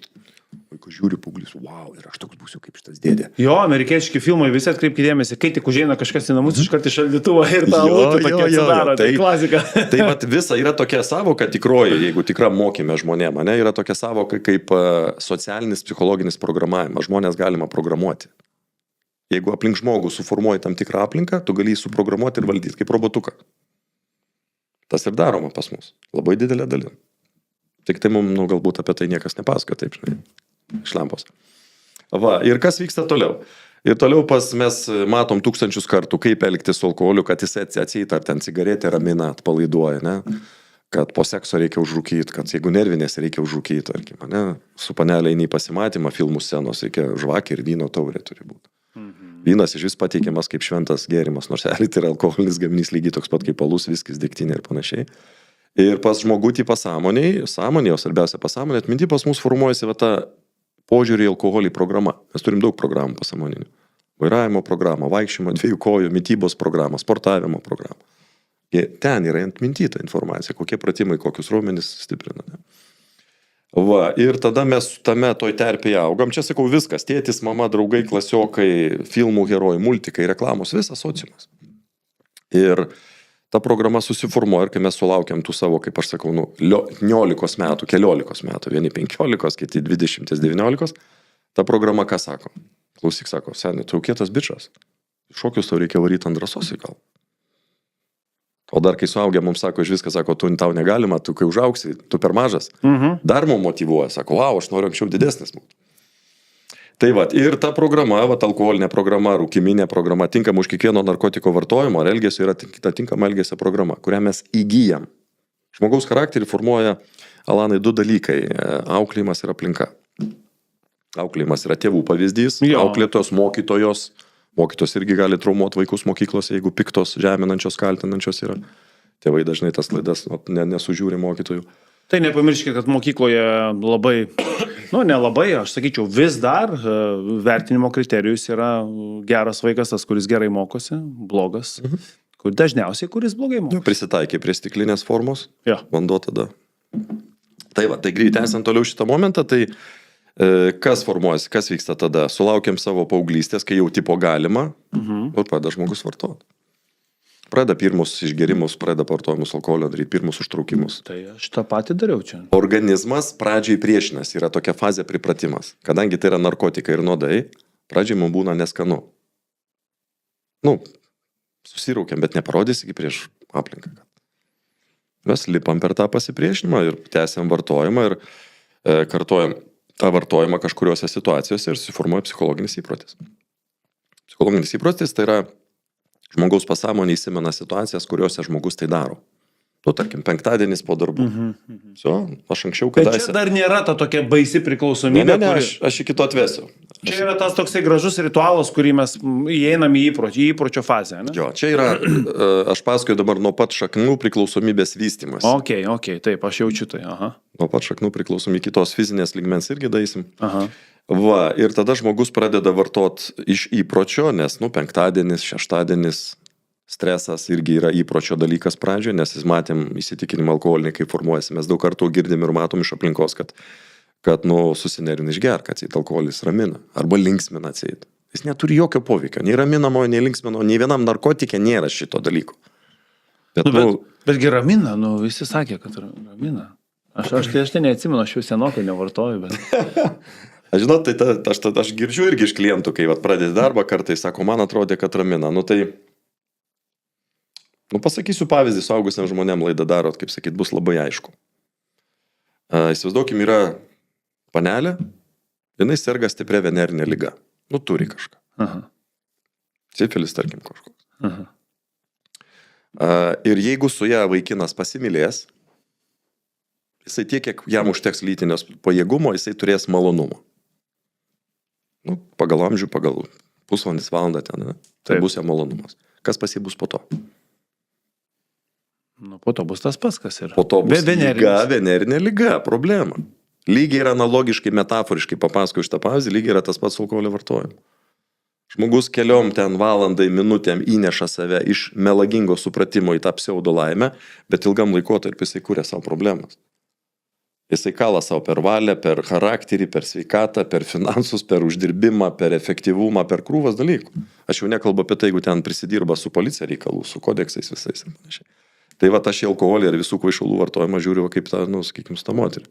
Vaikas žiūri, paauglys, wow, ir aš toks būsiu kaip šitas dėdė. Jo, amerikiečiai filmai, visi atkreipkite dėmesį, kai tik užeina kažkas į namus, iškart iš šaldytuvo ir tą lūtį tokia atsidaro, tai klasika. Tai visa yra tokia savoka tikroji, jeigu tikra mokyme žmonėm, ne, yra tokia savoka kaip socialinis, psichologinis programavimas. Žmonės galima programuoti. Jeigu aplink žmogų suformuoji tam tikrą aplinką, tu gali jį suprogramuoti ir valdyti kaip robotuką. Tas ir daroma pas mus. Labai didelė dalim. Tik tai mums, galbūt apie tai niekas nepasako, taip, žinai, iš lempos. Ir kas vyksta toliau? Ir toliau mes matom tūkstančius kartų, kaip elgtis su alkoholiu, kad jis atseit, ar ten cigaretė ramina, atpalaiduoja, ne? Kad po sekso reikia užrūkyti, kad jeigu nervinės reikia užrūkyti, tarkim, ne? Su panelė eini į pasimatymą, filmų scenos, reikia žvakė ir vyno taurė turi būti. Vynas iš vis pateikiamas kaip šventas gėrimas, nors tai yra alkoholinis gaminys lygiai toks pat kaip alus, viskis, degtinė ir panašiai. Ir pas žmogutį pasąmonėje, o svarbiausia pasąmonė, atminty pas mus formuojasi ta požiūrį į alkoholį programa. Mes turim daug programų pasąmoninių. Vairavimo programą, vaikščiojimo, 2 kojų, mitybos programą, sportavimo programą. Ten yra atminty ta informacija, kokie pratimai, kokius raumenis stiprina. Ne? Ir tada mes tame toj terpėje augam, čia sakau viskas, tėtis, mama, draugai, klasiokai, filmų herojai, multikai, reklamos, visas sociumas. Ir ta programa susiformuoja ir kai mes sulaukiam tų savo, kaip aš sakau, 19 metų, keliolikos metų, vieni 15, kiti 20, 19, ta programa ką sako? Klausyk, sako, seniai, tu kietas bičas, šokius tau reikia varyti ant drąsos į galvą. O dar kai suaugę mums sako, iš viską sako, tu tau negalima, tu kai užauksi, tu per mažas. Dar mums motyvuoja, sako, wow, aš noriu anksčiau didesnis. Tai va, ir ta programa, va, alkoholinė programa, rūkiminė programa, tinkama už kiekvieno narkotiko vartojimo ar elgesio yra ta tinkama elgesio programa, kurią mes įgyjam. Žmogaus charakterį formuoja, Alanai, du dalykai - auklėjimas ir aplinka. Auklėjimas yra tėvų pavyzdys, auklėtojos, mokytojos. Mokytos irgi gali traumuoti vaikus mokyklose, jeigu piktos, žeminančios, kaltinančios yra. Tėvai dažnai tas klaidas nesužiūri mokytojų. Tai nepamirškite, kad mokykloje labai, nelabai, aš sakyčiau, vis dar vertinimo kriterijus yra geras vaikas, tas, kuris gerai mokosi, blogas, kur dažniausiai, kuris blogai mokosi. Prisitaikė prie stiklinės formos, vanduo tada. Tai va, tai greit esant toliau šitą momentą, tai kas formuojasi, kas vyksta tada? Sulaukiam savo paauglystės, kai jau tipo galima, ir pradeda žmogus vartoti. Pradeda pirmus išgerimus, pradeda vartojimus alkoholio daryti, pirmus užtraukimus. Tai aš tą patį dariau čia. Organizmas pradžiai priešinasi, yra tokia fazė pripratimas. Kadangi tai yra narkotikai ir nuodai, pradžiai mums būna neskanu. Susiraukiam, bet neparodys iki prieš aplinką. Mes lipam per tą pasipriešinimą ir tęsiam vartojimą ir kartojam tą vartojimą kažkuriuose situacijose ir susiformuoja psichologinis įprotis. Psichologinis įprotis tai yra žmogaus pasąmonė įsimena situacijas, kuriuose žmogus tai daro. Tarkim, penktadienis po darbų. Aš anksčiau kadaise. Bet čia dar nėra ta tokia baisi priklausomybė. Ne, aš iki to atvesiu. Čia yra tas toksai gražus ritualas, kurį mes įeinam į įpročio fazę, ne? Jo, čia yra, aš pasakoju dabar nuo pat šaknų priklausomybės vystymas. Ok, taip, aš jaučiu tai, Nuo pat šaknų priklausomybės kitos fizinės lygmens irgi daisim. Va, ir tada žmogus pradeda vartot iš įpročio, nes, penktadienis, šeštadienis, stresas irgi yra įpročio dalykas pradžioje, nes matėm įsitikinimą alkoholinį, kaip formuojasi. Mes daug kartų girdim ir matom iš aplinkos, kad susinerin išger, kad alkoholis ramina arba linksmina atseit. Jis neturi jokio poveikio, nei raminamojo, nei linksmino, nei vienam narkotikė nėra šito dalyko. Betgi ramina, visi sakė, kad ramina. Aš tai neatsimenu, aš jau senokai nevartoju, bet... Aš žinot, aš girdžiu irgi iš klientų, kai pradedi darbą kartais, sako, man atrodė, kad ramina. Pasakysiu pavyzdį, suaugusiam žmonėm laidą darot, kaip sakyt, bus labai aišku. Įsivaizduokim, yra panelė, jinai serga stipria venerinė liga. Turi kažką. Sifilis, tarkim, kažkoks. Ir jeigu su ją vaikinas pasimylės, jisai tiek, kiek jam užteks lytinės pajėgumo, jisai turės malonumo. Pagal amžių, pagal pusvalandis, valandą ten, tai bus jam malonumas. Kas pas jį bus po to? Po to bus tas pats, kas yra. Po to bus venerinė liga, problema. Lygiai yra analogiškai, metaforiškai papasakoju šitą pavyzdį, lygiai yra tas pats alkoholio vartojimas. Žmogus keliom ten valandai, minutėm įneša save iš melagingo supratimo į tą pseudo laimę, bet ilgam laikotarpiu jisai kūrė savo problemas. Jisai kala savo per valią, per charakterį, per sveikatą, per finansus, per uždirbimą, per efektyvumą, per krūvas dalykų. Aš jau nekalbu apie tai, jeigu ten prisidirba su policija reikalų, su kodeksais visais ir panašiai. Tai aš į alkoholį ir visų kvaišalų vartojimą žiūriu kaip tą, sakykim, tą moterį.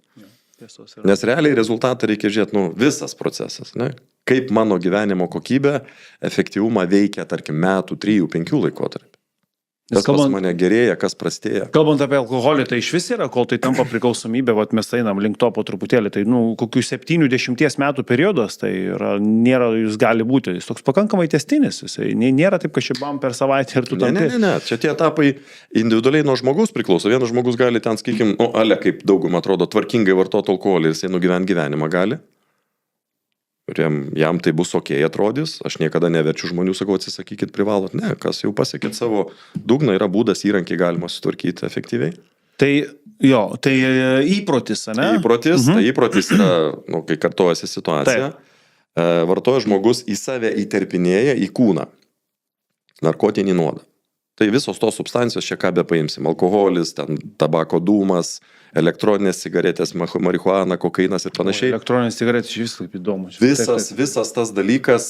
Nes realiai rezultatą reikia žiūrėti, visas procesas, ne? Kaip mano gyvenimo kokybė, efektyvumą veikia, tarkim, metų, 3, 5 laikotarpį. Kas pas mane gerėja, kas prastėja. Kalbant apie alkoholį, tai iš vis yra, kol tai tampa priklausomybė, mes einam link to po truputėlį, tai kokių 70 metų periodas, tai nėra, jis gali būti, jis toks pakankamai tęstinis, jisai nėra taip, kad šibam per savaitę ir tu tampi. Ne, čia tie etapai individualiai nuo žmogaus priklauso. Vienas žmogus gali ten, sakykim, kaip daugum atrodo, tvarkingai vartoti alkoholį ir jisai nugyventi gyvenimą gali. Ir jam tai bus okei atrodys, aš niekada neverčiu žmonių, sakau, atsisakykit, privalot. Ne, kas jau pasiekit savo dugną, yra būdas, įrankiai galima sutvarkyti efektyviai. Tai įprotis, ne? Tai įprotis yra, kai kartojasi situacija, vartoja žmogus į save įterpinėja į kūną narkotinį nuodą. Tai visos tos substancijos, čia ką be paimsim, alkoholis, ten tabako dūmas, elektroninės cigaretės, marihuana, kokainas ir panašiai. Elektroninės cigaretės iš vis kaip įdomu. Visas tas dalykas,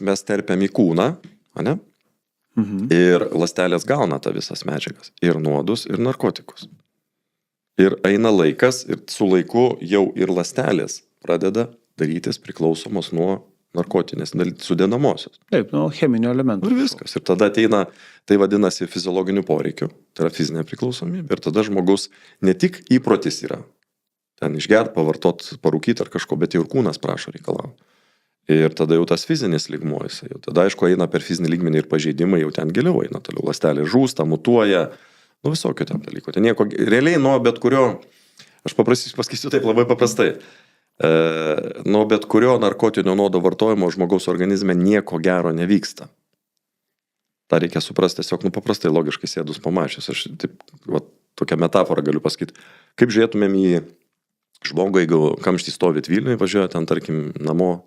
mes terpiam į kūną, ne? Ir ląstelės gauna tą visas medžiagas, ir nuodus, ir narkotikus. Ir eina laikas, ir su laiku jau ir ląstelės pradeda darytis priklausomos nuo narkotinės sudedamosios. Taip, cheminio elemento. Ir viskas. Ir tada ateina, tai vadinasi fiziologiniu poreikiu, tai yra fizinė priklausomybė. Ir tada žmogus ne tik įprotis yra, ten išgert, pavartot, parūkyti ar kažko, bet jau ir kūnas prašo reikalauti. Ir tada jau tas fizinis lygmuo, jau tada aišku eina per fizinį lygmenį ir pažeidimai jau ten giliau eina, toliau ląstelė žūsta, mutuoja, visokio ten dalyko. Ten nieko, realiai nuo bet kurio, aš pasakysiu taip labai paprastai, nuo bet kurio narkotinio nuodo vartojimo žmogaus organizme nieko gero nevyksta. Ta reikia suprasti tiesiog, paprastai logiškai sėdus pamačius. Aš taip, tokią metaforą galiu pasakyti. Kaip žiūrėtumėm į žmogų, jeigu kamštį stovit Vilniuje, važiuoja ten, tarkim, namo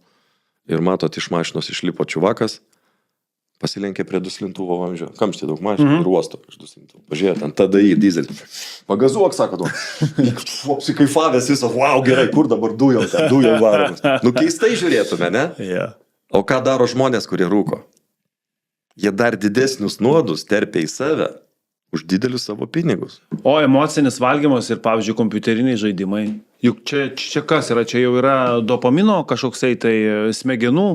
ir matot iš mašinos išlipo čiuvakas, pasilenkė prie duslintuvo vamzdžio. Kamštį daug mašinų ir uosto iš duslintuvo. Pažiūrėjo, ten TDI, dizelį. Pagazuok, sako, apsikaifavęs visas, wow, gerai, kur dabar dujom varomas. Keistai žiūrėtume, ne? Yeah. O ką daro žmonės, kurie rūko? Jie dar didesnius nuodus terpia į save už didelius savo pinigus. O emocinis valgymas ir, pavyzdžiui, kompiuteriniai žaidimai. Juk čia kas yra? Čia jau yra dopamino kažkoksai tai smegenų,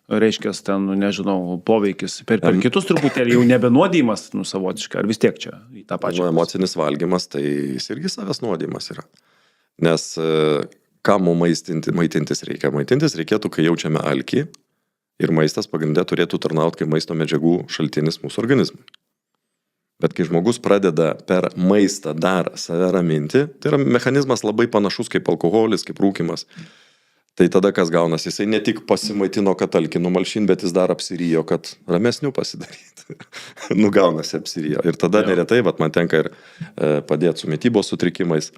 reiškia, ten, nežinau, poveikis. Per kitus truputėlį jau nebenuodijimas, savotiškai, ar vis tiek čia į tą pačią. Emocinis valgymas, tai jis irgi savęs nuodijimas yra. Nes ką mums maitintis reikia? Maitintis reikėtų, kai jaučiame alkį ir maistas pagrindė turėtų tarnauti kaip maisto medžiagų šaltinis mūsų organizmui. Bet kai žmogus pradeda per maistą dar save raminti, tai yra mechanizmas labai panašus kaip alkoholis, kaip rūkimas. Tai tada kas gaunasi, jisai ne tik pasimaitino, kad alkį numalšin, bet jis dar apsirijo, kad ramesnių pasidaryti. Gaunasi apsirijo. Ir tada neretai, man tenka ir padėti su mitybos sutrikimais.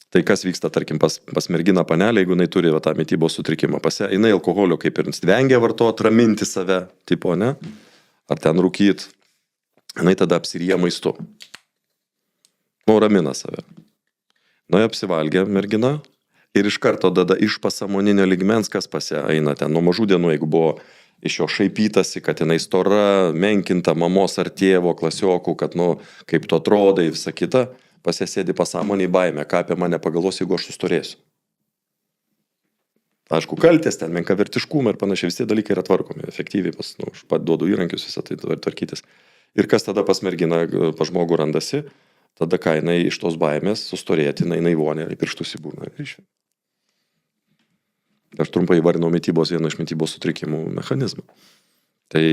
Tai kas vyksta, tarkim, pas merginą panelę, jeigu jinai turi tą mitybos sutrikimą, jinai alkoholio kaip ir vengia vartot, raminti save, tipo, ne? Ar ten rūkyt. Jinai tada apsirija maistu. Ramina save. Apsivalgė mergina. Ir iš karto tada iš pasąmoninio lygmens, kas eina ten nuo mažų dienų, jeigu buvo iš jo šaipytasi, kad jinai stora, menkinta mamos ar tėvo, klasiokų, kad, kaip tu atrodai, visa kita, pasėsėdi pasąmonį baimę, ką apie mane pagalvos, jeigu aš sustorėsiu. Aišku, kaltės, ten menkavertiškumą ir panašiai, visi dalykai yra tvarkomi, efektyviai, aš duodu įrankius visą tai tvarkytis. Ir kas tada pas merginą, pas žmogų randasi, tada ką jinai iš tos baimės sustorėti, jinai vonė į pirštus į burną ir išvien. Aš trumpai įvardinau vieno iš mitybos sutrikimų mechanizmą. Tai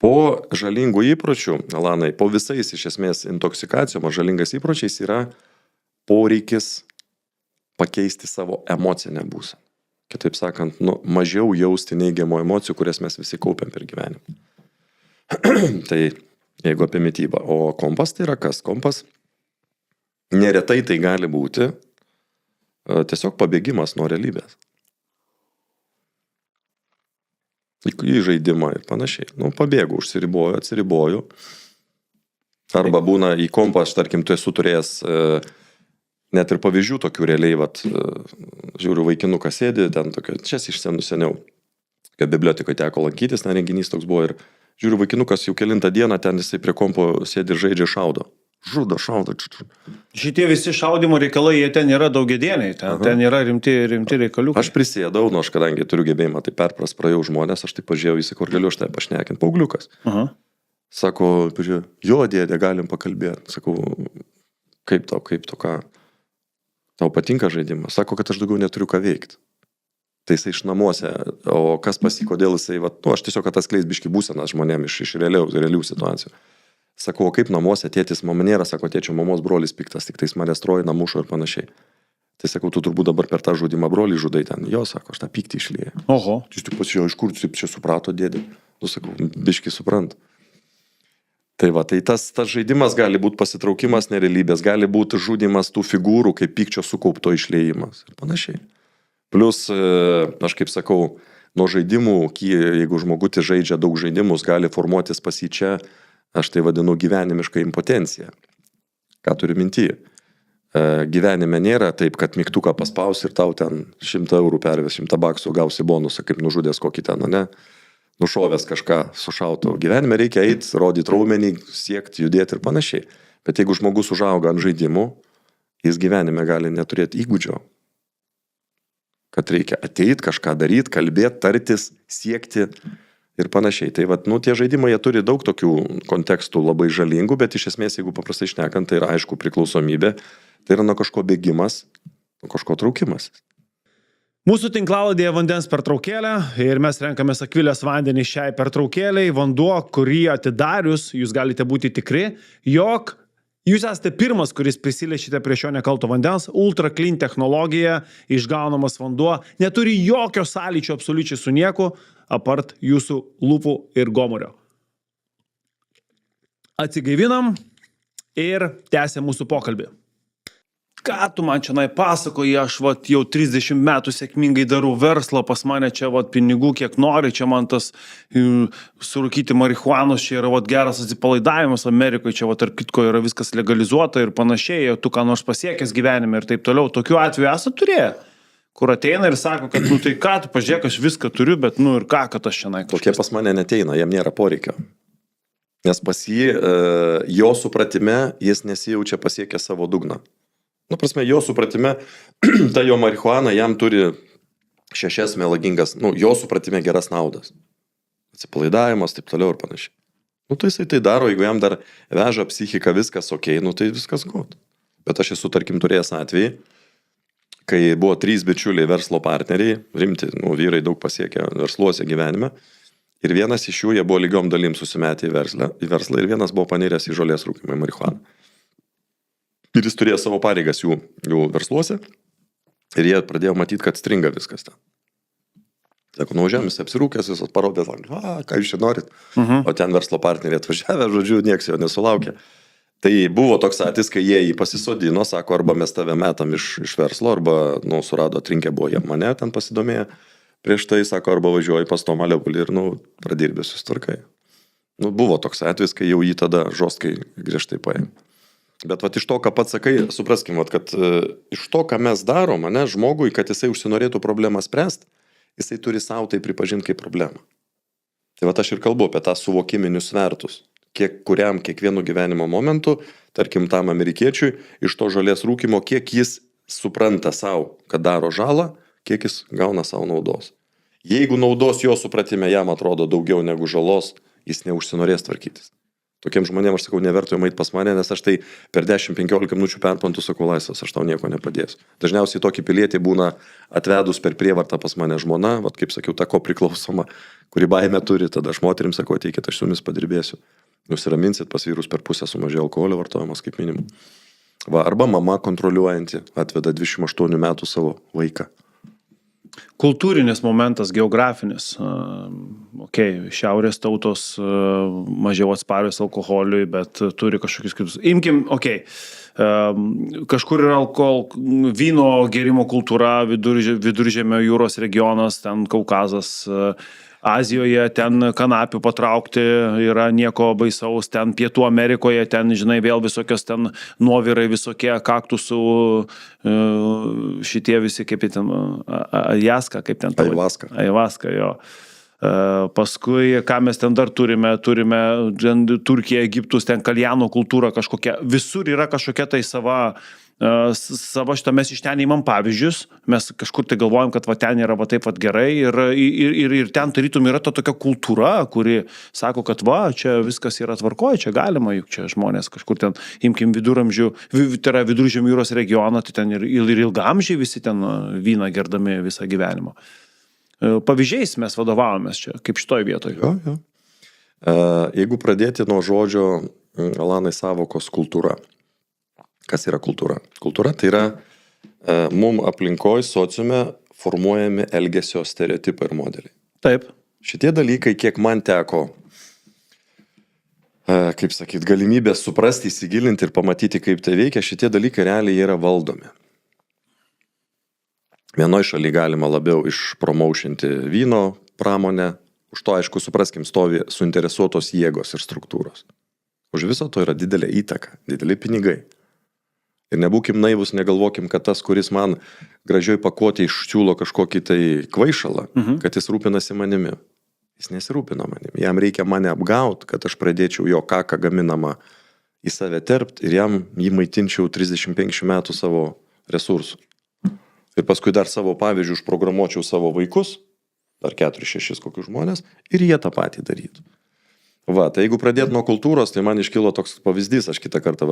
po žalingų įpročių, Alanai, po visais iš esmės intoksikacijom ar žalingas įpročiais yra poreikis pakeisti savo emocinę būseną. Kitaip sakant, mažiau jausti neigiamų emocijų, kurias mes visi kaupiam per gyvenimą. Tai jeigu apie mitybą. O kompas tai yra kas? Kompas neretai tai gali būti tiesiog pabėgimas nuo realybės. Į žaidimą ir panašiai. Pabėgu, užsiriboju, atsiriboju. Arba būna į kompą, aš tarkim, tu esu turėjęs net ir pavyzdžių tokių realiai, žiūriu vaikinuką sėdi, ten tokia, čia iš seniau, kad bibliotikoje teko lankytis, renginys toks buvo ir žiūriu vaikinukas jau kelintą dieną, ten jisai prie kompo sėdi ir žaidžia šaudo. Žudo, šaudo. Šitie visi šaudimo reikalai, jie ten yra daugiadieniai, ten yra rimti reikaliukai. Aš prisėdau, aš kadangi turiu gebėjimą, tai praėjau žmonės, aš tai pažiūrėjau, jis kur galiu aš tai pašnekinti, paaugliukas. Sako, jo dėdė, galim pakalbėti. Sakau, kaip tau, ką? Tau patinka žaidimas? Sako, kad aš daugiau neturiu ką veikti. Tai jisai iš namuose, o kas kodėl jisai, aš tiesiog atskleis biškį būseną žmonėm iš realių situacijų. Sakau, o kaip namuose, tėtis, mama nėra, sako, tėčio mamos brolis piktas, tik tais mane strojina, mušo ir panašiai. Tai sakau, tu turbūt dabar per tą žudimą brolį žudai ten. Jo, sako, aš tą pyktį išlieju. Oho. Jis tik pasižiūrėjo, iš kur čia suprato dėdė. Sakau, biškį suprant. Tai tai tas žaidimas gali būti pasitraukimas nerealybės, gali būti žudimas tų figūrų, kaip pykčio sukaupto išliejimas ir panašiai. Plus, aš kaip sakau, nuo žaidimų, jeigu žmogutis žaidžia daug žaidimus, gali formuotis pas jį čia, aš tai vadinu gyvenimišką impotenciją. Ką turiu minty? Gyvenime nėra taip, kad mygtuką paspaus ir tau ten 100 eurų pervės, 100 baksų gausi bonusą, kaip nužudęs kokį ten, nušovęs kažką sušauto. Gyvenime reikia eiti, rodyti raumenį, siekti, judėti ir panašiai. Bet jeigu žmogus užauga ant žaidimų, jis gyvenime gali neturėti įgūdžio. kad reikia ateiti, kažką daryti, kalbėti, tartis, siekti ir panašiai. Tai vat, tie žaidimai, jie turi daug tokių kontekstų labai žalingų, bet iš esmės, jeigu paprastai šnekant, tai yra aišku priklausomybė, tai yra nuo kažko bėgimas, nuo kažko traukimas. Mūsų tinklalapyje vandens pertraukėlė ir mes renkamės Akvilės vandenį šiai pertraukėliai. Vanduo, kurį atidarius, jūs galite būti tikri, jog jūs esate pirmas, kuris prisiliečite prie šio nekalto vandens. Ultra Clean technologija, išgaunamas vanduo, neturi jokio sąlyčio absoliučiai su nieku, apart jūsų lūpų ir gomurio. Atsigaivinam ir tęsėm mūsų pokalbį. Ką tu man čia pasakoji, aš jau 30 metų sėkmingai darau verslą, pas mane čia pinigų kiek nori, čia man tas surūkyti marihuanos, čia yra geras atsipalaidavimas Amerikoje, čia tarp kitko yra viskas legalizuota ir panašiai, tu ką nors pasiekęs gyvenime ir taip toliau. Tokiu atveju esate turėję, kur ateina ir sako, kad tai ką, tu pažiūrėk, aš viską turiu, bet ir ką, kad aš čia Tokie pas mane neteina, jam nėra poreikio. Nes pas jį, jo supratime, jis nesijaučia pasiekę savo dugną. Prasme, jo supratime, ta jo marihuana jam turi 6 melagingas, jo supratime geras naudas. Atsipalaidavimas, taip toliau ir panašiai. Tai jisai tai daro, jeigu jam dar veža psichika, viskas ok, tai viskas gut. Bet aš esu, tarkim, turėjęs atvejį, kai buvo 3 bičiuliai verslo partneriai, rimti, vyrai daug pasiekę versluose gyvenime, ir vienas iš jų, jie buvo lygiom dalim susimetę į verslą, ir vienas buvo paniręs į žolės rūkimą į marihuaną. Ir jis turėjo savo pareigas jų versluose ir jie pradėjo matyti, kad stringa viskas ten. Sako, nuvažiavam, jis apsirūkęs, jis parodė, ką jūs čia norit. O ten verslo partneriai atvažiavę, žodžiu, nieks jo nesulaukė. Tai buvo toks atvejis, kai jie jį pasisodino, sako, arba mes tave metam iš verslo, arba, surado atrinkę buvo jie mane, ten pasidomėję. Prieš tai, sako, arba važiuoji pas to Maliopolį ir, pradirbė susitvarkai. Buvo toks atvejis, kai jau jį tada žostkai griežtai paėmė. Bet iš to, ką pats sakai, supraskim, kad iš to, ką mes darom, žmogui, kad jisai užsinorėtų problemą spręsti, jisai turi savo tai pripažinti kaip problemą. Tai aš ir kalbu apie tą suvokiminius svertus. Kuriam kiekvienu gyvenimo momentu, tarkim tam amerikiečiui, iš to žolės rūkimo, kiek jis supranta savo, kad daro žalą, kiek jis gauna savo naudos. Jeigu naudos jo supratime jam atrodo daugiau negu žalos, jis neužsinorės tvarkytis. Tokiem žmonėms, aš sakau, nevertų jam eit pas mane, nes aš tai per 10-15 minučių perprantu, sakau, laisvas, aš tau nieko nepadėsiu. Dažniausiai tokį pilietį būna atvedus per prievartą pas mane žmona, kaip sakiau, ta ko priklausoma, kuri baimę turi, tada aš moterim sakau, ateikit, aš su jumis padirbėsiu. Nusiraminsit, pas vyrus per pusę sumažėjo alkoholio vartojimas kaip minimum. Arba mama kontroliuojanti atveda 28 metų savo vaiką. Kultūrinis momentas, geografinis. Šiaurės tautos mažiau atsparios alkoholiui, bet turi kažkokius kitus. Imkim, kažkur yra vyno gėrimo kultūra, viduržemio jūros regionas, ten Kaukazas, Azijoje, ten kanapių patraukti yra nieko baisaus, ten Pietų Amerikoje, ten, žinai, vėl visokios ten nuovirai, visokie kaktusų, šitie visi, kaip ten, ajaska, kaip ten. Aivaska, jo. Paskui, ką mes ten dar turime Turkiją, Egiptus, ten kaljanų kultūra kažkokia, visur yra kažkokia tai sava šitą mes iš ten įmam pavyzdžius, mes kažkur tai galvojam, kad ten yra taip gerai ir ten tarytum yra ta tokia kultūra, kuri sako, kad čia viskas yra tvarkoje, čia galima, juk čia žmonės kažkur ten, imkim viduramžių, tai yra viduržemio jūros regioną, tai ten ir ilgamžiai visi ten vyną gerdami visą gyvenimą. Pavyzdžiais mes vadovavomės čia, kaip šitoj vietoj. Jo. Jeigu pradėti nuo žodžio, Alanai, savokos kultūra. Kas yra kultūra? Kultūra tai yra mum aplinkoj sociume formuojami elgesio stereotipai ir modeliai. Taip. Šitie dalykai, kiek man teko, kaip sakyt, galimybės suprasti, įsigilinti ir pamatyti, kaip tai veikia, šitie dalykai realiai yra valdomi. Vienoj šaly galima labiau išpromaušinti vyno pramonę, už to, aišku, supraskim, stovi suinteresuotos jėgos ir struktūros. Už viso to yra didelė įtaka, dideli pinigai. Ir nebūkim naivus, negalvokim, kad tas, kuris man gražioj pakuotėj išsiūlo kažkokį tai kvaišalą, kad jis rūpinasi manimi. Jis nesirūpina manimi. Jam reikia mane apgauti, kad aš pradėčiau jo kaką gaminamą į save terpt ir jam jį maitinčiau 35 metų savo resursų. ir paskui dar savo pavyzdžių užprogramuočiau savo vaikus, dar 4-6 kokius žmonės, ir jie tą patį darytų. Va, tai jeigu pradėt nuo kultūros, tai man iškilo toks pavyzdys, aš kitą kartą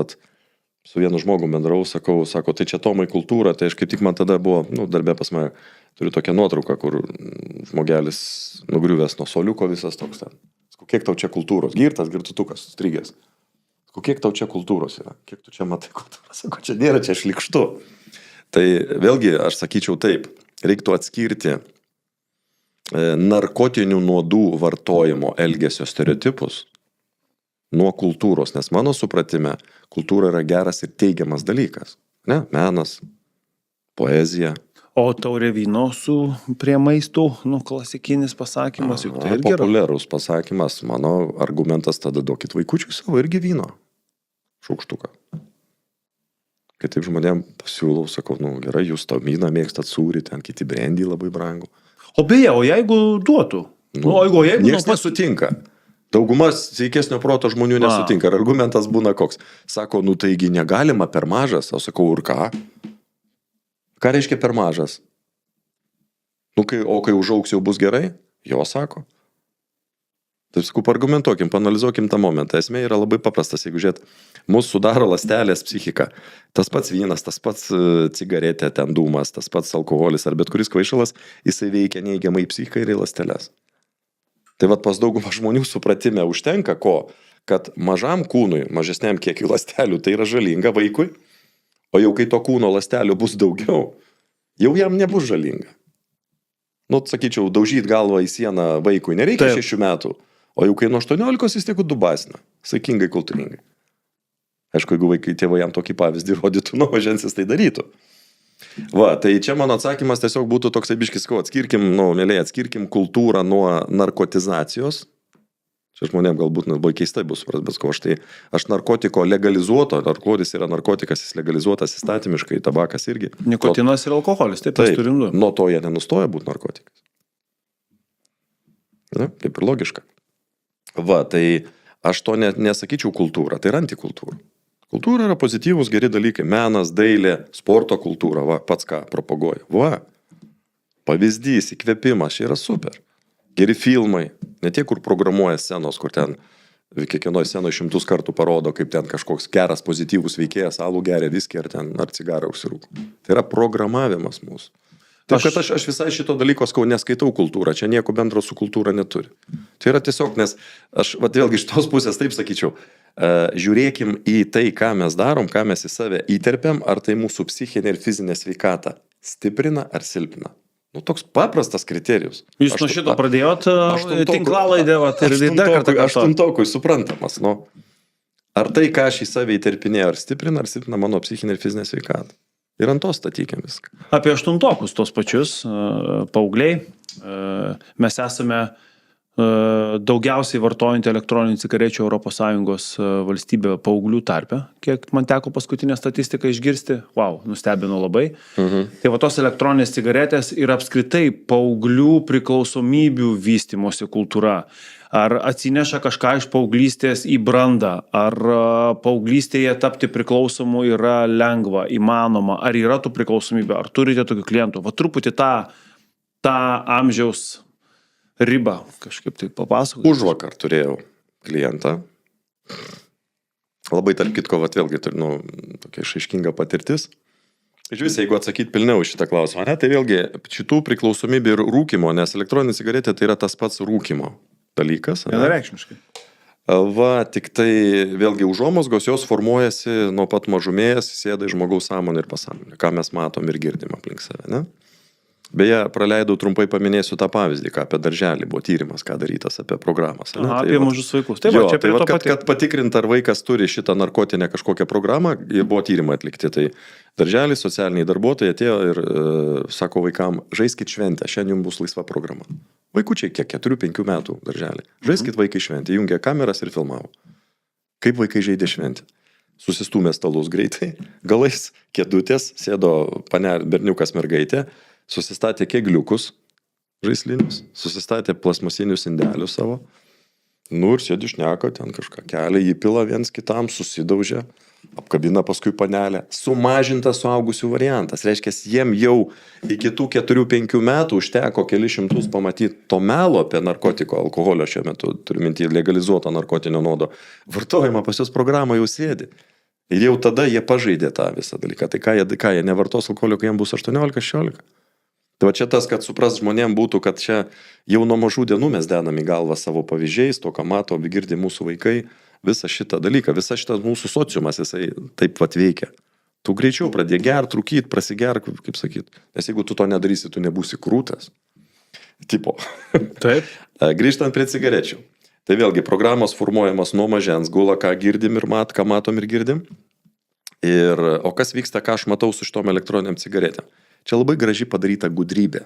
su vienu žmogu bendrau, sako, tai čia Tomai kultūra, tai aš kaip tik man tada buvo, darbė pas mane, turiu tokią nuotrauką, kur žmogelis nugriuvęs nuo soliuko visas toks ten. Sako, kiek tau čia kultūros? Girtutukas, strigęs. Sako, kiek tau čia kultūros yra? Kiek tu čia matai kultūros? Sako, čia nėra, čia šlikštu. Tai vėlgi, aš sakyčiau taip, reiktų atskirti narkotinių nuodų vartojimo elgesio stereotipus nuo kultūros, nes mano supratime kultūra yra geras ir teigiamas dalykas. Ne? Menas, poezija. O taurė vyno prie maistų, klasikinis pasakymas, juk tai irgi populiarus pasakymas. Mano argumentas tada duokit vaikučiui savo irgi vyno. Šaukštuką. Kai taip žmonėm pasiūlau, sakau, gerai, jūs tą vyną mėgstat sūrį, ten kiti brandy labai brangų. O beje, o jeigu duotų? Jeigu niekas nesutinka. Dauguma sveikesnio proto žmonių nesutinka. Ir argumentas būna koks. Sako, taigi negalima per mažas. O sakau, ir ką? Ką reiškia per mažas? O kai užaugs jau bus gerai? Jo, sako. Taip sakau, argumentuokim, panalizuokim tą momentą. Esmė yra labai paprastas, jeigu žiūrėt, mūsų sudaro ląstelės psichika. Tas pats vynas, tas pats cigaretė, ten dūmas, tas pats alkoholis ar bet kuris kvaišalas, jisai veikia neigiamai psichiką ir į ląsteles. Tai pas daugumą žmonių supratime užtenka ko? Kad mažam kūnui, mažesniam kiekiu ląstelių, tai yra žalinga vaikui, o jau kai to kūno ląstelių bus daugiau, jau jam nebus žalinga. Sakyčiau, daužyti galvą į sieną vaikui nereikia 6 metų, o jau kai nuo 18 jis tiek dubasina, saikingai, kultūringai. Aišku, jeigu vaikai tėvai jam tokį pavyzdį rodytų, nuo mažens tai darytų. Va, tai čia mano atsakymas tiesiog būtų toks biškis, atskirkim kultūrą nuo narkotizacijos. Čia žmonėm galbūt labai keistai bus supras, bet aš narkotiko legalizuoto, narkotis yra narkotikas, jis legalizuotas įstatymiškai, tabakas irgi. Nikotinas ir alkoholis, taip mes turim du. Nuo to jie nenustoja būti narkotikas. Kaip ir logiška. Va, tai aš to nesakyčiau kultūra, tai yra antikultūra. Kultūra yra pozityvus, geri dalykai. Menas, dailė, sporto kultūra, pats ką propaguoja. Pavyzdys, įkvėpimas, čia yra super. Geri filmai, ne tie, kur programuoja scenos, kur ten kiekvienoje scenoje 100 kartų parodo, kaip ten kažkoks geras, pozityvus veikėjas, alų geria viskį ar cigarą užsirūko. Tai yra programavimas mūsų. Taip, kad aš visai šito dalyko neskaitau kultūrą, čia nieko bendro su kultūra neturi. Tai yra tiesiog, nes aš vėlgi iš tos pusės taip sakyčiau, žiūrėkim į tai, ką mes darom, ką mes į save įterpiam, ar tai mūsų psichinė ir fizinė sveikata stiprina ar silpina. Toks paprastas kriterijus. Jūs nuo šito pradėjot tinklalaidę ir dar kartą kažką. Aštuntokui suprantamas. Ar tai, ką aš į save įterpinėjau, ar silpina mano psichinė ir fizinė sveikata. Ir ant to statykim viską. Apie aštuntokus tos pačius paaugliai. Mes esame daugiausiai vartojantį elektroninių cigarečių ES valstybė paauglių tarpe. Kiek man teko paskutinę statistiką išgirsti, nustebino labai. Tai tos elektroninės cigaretės ir apskritai paauglių priklausomybių vystymosi kultūra. Ar atsineša kažką iš paauglystės į brandą, ar paauglystėje tapti priklausomu yra lengva, įmanoma, ar yra tų priklausomybė, ar turite tokių klientų. Truputį tą amžiaus ribą kažkaip tai papasakoti. Užvakar turėjau klientą. Labai tarp kitko, vėlgi, tokia išaiškinga patirtis. Iš vis, jeigu atsakyti pilniau šitą klausimą, tai vėlgi šitų priklausomybė ir rūkimo, nes elektroninė cigaretė tai yra tas pats rūkimo dalykas. Vienareikšmiškai. Tik tai vėlgi užuomazgos jos formuojasi nuo pat mažumės, sėda į žmogaus sąmonę ir pasąmonę, ką mes matom ir girdim aplink save, ne? Beje, praleidau trumpai paminėsiu tą pavyzdį, ką apie darželį buvo tyrimas, ką darytas apie programas. Apie mažus vaikus. Taip, kad patikrint, ar vaikas turi šitą narkotinę kažkokią programą, buvo tyrimai atlikti. Tai darželį, socialiniai darbuotojai atėjo ir sako vaikam, žaiskit šventę, šiandien bus laisva programa. Vaikučiai kiek 4-5 metų darželį. Žaiskit vaikai šventę, jungė kameras ir filmavo. Kaip vaikai žaidė šventę? Susistūmė stalus greitai, galais kėdutės, sėdo berniukas mergaitė, susistatė kegliukus žaislinius, susistatė plasmasinius indelius savo, ir sėdi šneka, ten kažką kelia, įpila viens kitam, susidaužia, apkabina paskui panelę. Sumažintas suaugusių variantas. Reiškia, jiem jau iki tų 4-5 metų užteko kelis šimtus pamatyti to melo apie narkotiko, alkoholio šiuo metu, turiu minti legalizuotą narkotinio nuodo vartojimą, pas jos programą jau sėdi. Ir jau tada jie pažaidė tą visą dalyką. Tai ką jie nevartos alkoholio, kai jiems bus 18-16? Tai va čia tas, kad supras žmonėm būtų, kad čia jau nuo mažų dienų mes dedam į galvą savo pavyzdžiais, to, ką mato, girdi mūsų vaikai, visą šitą dalyką, visą šitą mūsų sociumas, jisai taip pat veikia. Tu greičiau pradė gert, rūkyt, prasigerk, kaip sakyt. Nes jeigu tu to nedarysi, tu nebūsi krūtas. Tipo. Taip. Grįžtant prie cigarečių. Tai vėlgi programos formuojamas nuo mažens, gula, ką girdim ir ką matom ir girdim. O kas vyksta, ką aš matau su šitom elektroniniam cigaretėm? Čia labai gražiai padaryta gudrybė.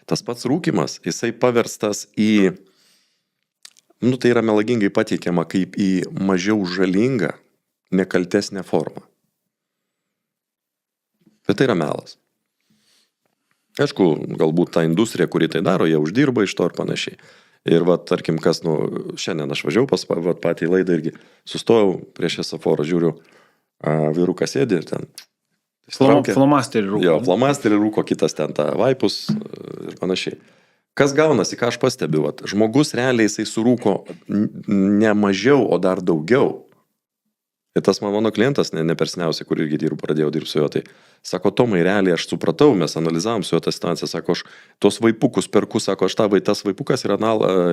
Tas pats rūkimas, jisai paverstas į, tai yra melagingai pateikiama kaip į mažiau žalingą, nekaltesnę formą. Bet tai yra melas. Aišku, galbūt ta industrija, kuri tai daro, jie uždirba iš to ir panašiai. Ir tarkim, kas, šiandien aš važiavau pas patį laidą irgi, sustojau prieš esaforą, žiūriu, vyrukas sėdi ir ten Flomasterį rūko. Jo, flomasterį rūko, kitas ten tą vaipus ir panašiai. Kas gaunasi, ką aš stebiu, žmogus realiai jisai surūko ne mažiau, o dar daugiau. Ir tas mano klientas, ne per seniausiai, kur irgi pradėjau dirbti su juo, tai sako, Tomai, realiai aš supratau, mes analizavom su juo tą situaciją, sako, aš tos vaipukus perku, sako, tas vaipukas yra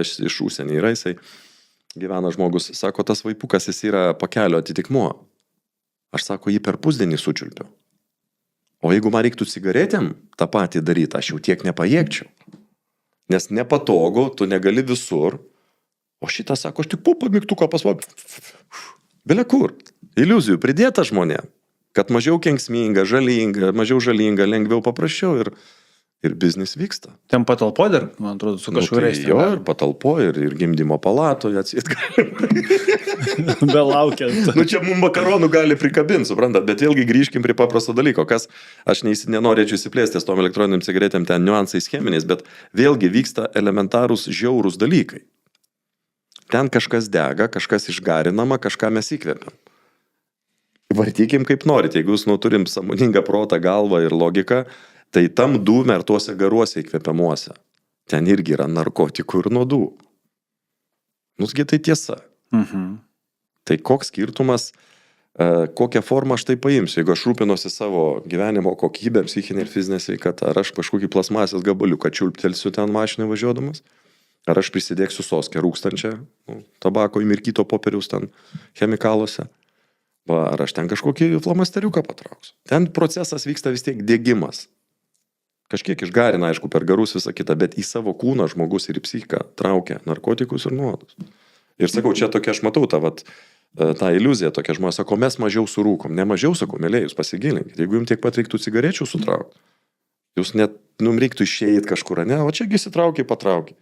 iš užsienį, yra jisai gyvena žmogus, sako, tas vaipukas jis yra pakelio atitikmuo. Aš sako, jį per pusdienį sučiulpiu. O jeigu man reiktų cigaretėm tą patį daryti, aš jau tiek nepajėgčiau. Nes nepatogu, tu negali visur. O šitą sako, aš tik pamygtuką pasvab. Belia kur. Iliuzijų pridėta žmonėm. Kad mažiau kenksminga, žalinga, mažiau žalinga, lengviau paprasčiau ir biznis vyksta. Ten patalpo dar, man atrodo, su kažkuriais. Jo, ir patalpo, ir gimdymo palatoje atsėt galima. Belaukiant. Čia mums makaronų gali prikabinti, suprantat, bet vėlgi grįžkim prie paprasto dalyko, kas aš nenorėčiau įsiplėsti tom elektroniniam cigaretėm, ten niuansais cheminiais, bet vėlgi vyksta elementarūs žiaurūs dalykai. Ten kažkas dega, kažkas išgarinama, kažką mes įkvepiam. Vartykim kaip norit, jeigu jūs turim sąmoningą protą, galvą ir logiką, tai tam dūme ar tuose garuose įkvepiamuose. Ten irgi yra narkotikų ir nuodų. Nusgi tai tiesa. Tai koks skirtumas, kokią formą aš tai paimsiu, jeigu aš rūpinosi savo gyvenimo kokybę, psichinę ir fizinę sveikatą, ar aš kažkokį plasmasės gabaliuką čiulptelsiu ten mašinai važiuodamas, ar aš prisidėksiu soskę rūkstančią, tabako įmirkyto popieriaus ten chemikaluose, ar aš ten kažkokį flomasteriuką patrauksiu. Ten procesas vyksta vis tiek dėgymas. Kažkiek išgarina, aišku, per garus visą kitą, bet į savo kūną žmogus ir į psichiką traukia narkotikus ir nuodus. Ir sakau, čia tokia aš matau tą iliuziją, tokia žmonės sako, mes mažiau surūkom. Ne mažiau, sakau, mėlėjus, pasigilinkit. Jeigu jums tiek pat reiktų cigarečių sutraukti, jūs net, reiktų išėjti kažkur, ne, o čiagi įsitraukiai, patraukiai.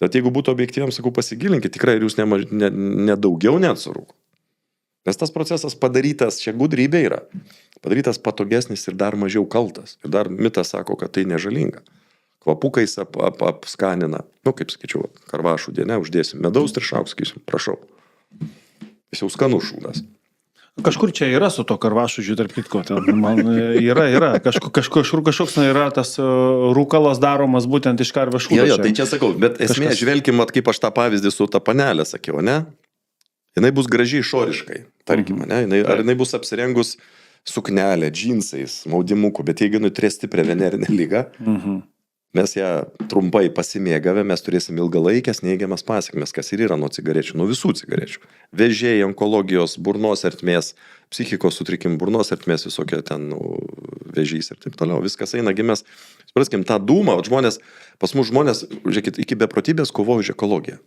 Tad jeigu būtų objektyviam, sakau, pasigilinkit, tikrai ir jūs nedaugiau net surūko. Nes tas procesas padarytas, čia gudrybė yra, padarytas patogesnis ir dar mažiau kaltas. Ir dar mitas sako, kad tai nežalinga. Kvapukais apskanina, kaip sakyčiau, karvašų dienę uždėsim medaus ir šauk, sakysim, prašau. Jis jau skanų šūdas. Kažkur čia yra su to karvašu, tarp kitko, man yra, kažkoks yra tas rūkalas daromas būtent iš karvės šūdo. Jo, tai čia sakau, bet esmė, žvelkim, kaip aš tą pavyzdį su tą panelę sakiau, ne? Jinai bus gražiai išoriškai, tarkim, ne? Ar jinai bus apsirengus suknelę, džinsais, maudimuku, bet jeigu turės stiprią venerinę lygą, mes ją trumpai pasimėgavę, mes turėsim ilgalaikės neigiamas pasiekmes, kas ir yra nuo cigarečių, nuo visų cigarečių. Vėžiai, onkologijos, burnos ertmės, psichikos sutrikimų, burnos ertmės visokie ten vėžys ir taip toliau. Viskas eina, mes, supraskim, tą dūmą, pas mus žmonės, žiūrėkit, iki beprotybės kovoja už ekologiją.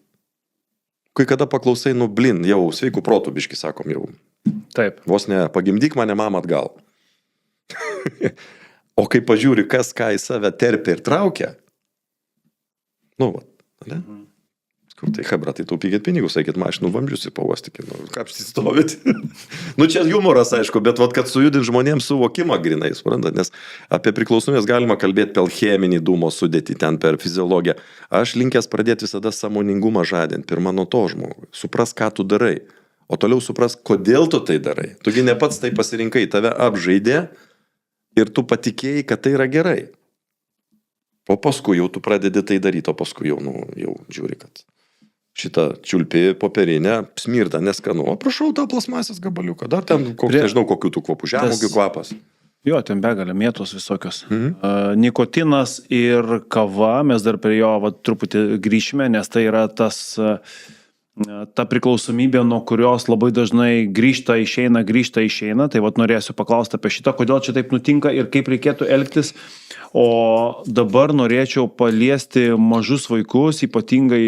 Kai kada paklausai, jau sveikų protų biški, sakom, jau. Taip. Vos ne, pagimdyk mane mamą atgal. O kai pažiūri, kas ką į save terpia ir traukia, ne? Kur tai, hebra, tai taupykit pinigus, eikit mašinų vamzdžius ir pauostykit, ką apsistovit. Čia humoras, aišku, bet kad sujudint žmonėms suvokimą grinai, suprantat, nes apie priklausomybės galima kalbėti per cheminį dūmo sudėtį, ten per fiziologiją. Aš linkęs pradėti visada sąmoningumą žadinti, pirmą nuo to žmogui. Supras, ką tu darai. o toliau supras, kodėl tu tai darai. Tugi ne pats tai pasirinkai, tave apžaidė ir tu patikėjai, kad tai yra gerai. O paskui jau tu pradedi tai daryti, o paskui jau žiūri, kad šitą čiulpį popierinę smirda, neskanu. O prašau tą plasmasės gabaliuką, dar ten, nežinau, kokių tų kvapų, žemuogių kvapas. Jo, ten begalė mėtos visokios. Nikotinas ir kava, mes dar prie jo truputį grįšime, nes tai yra ta priklausomybė, nuo kurios labai dažnai grįžta, išeina. Tai norėsiu paklausti apie šitą, kodėl čia taip nutinka ir kaip reikėtų elgtis. O dabar norėčiau paliesti mažus vaikus, ypatingai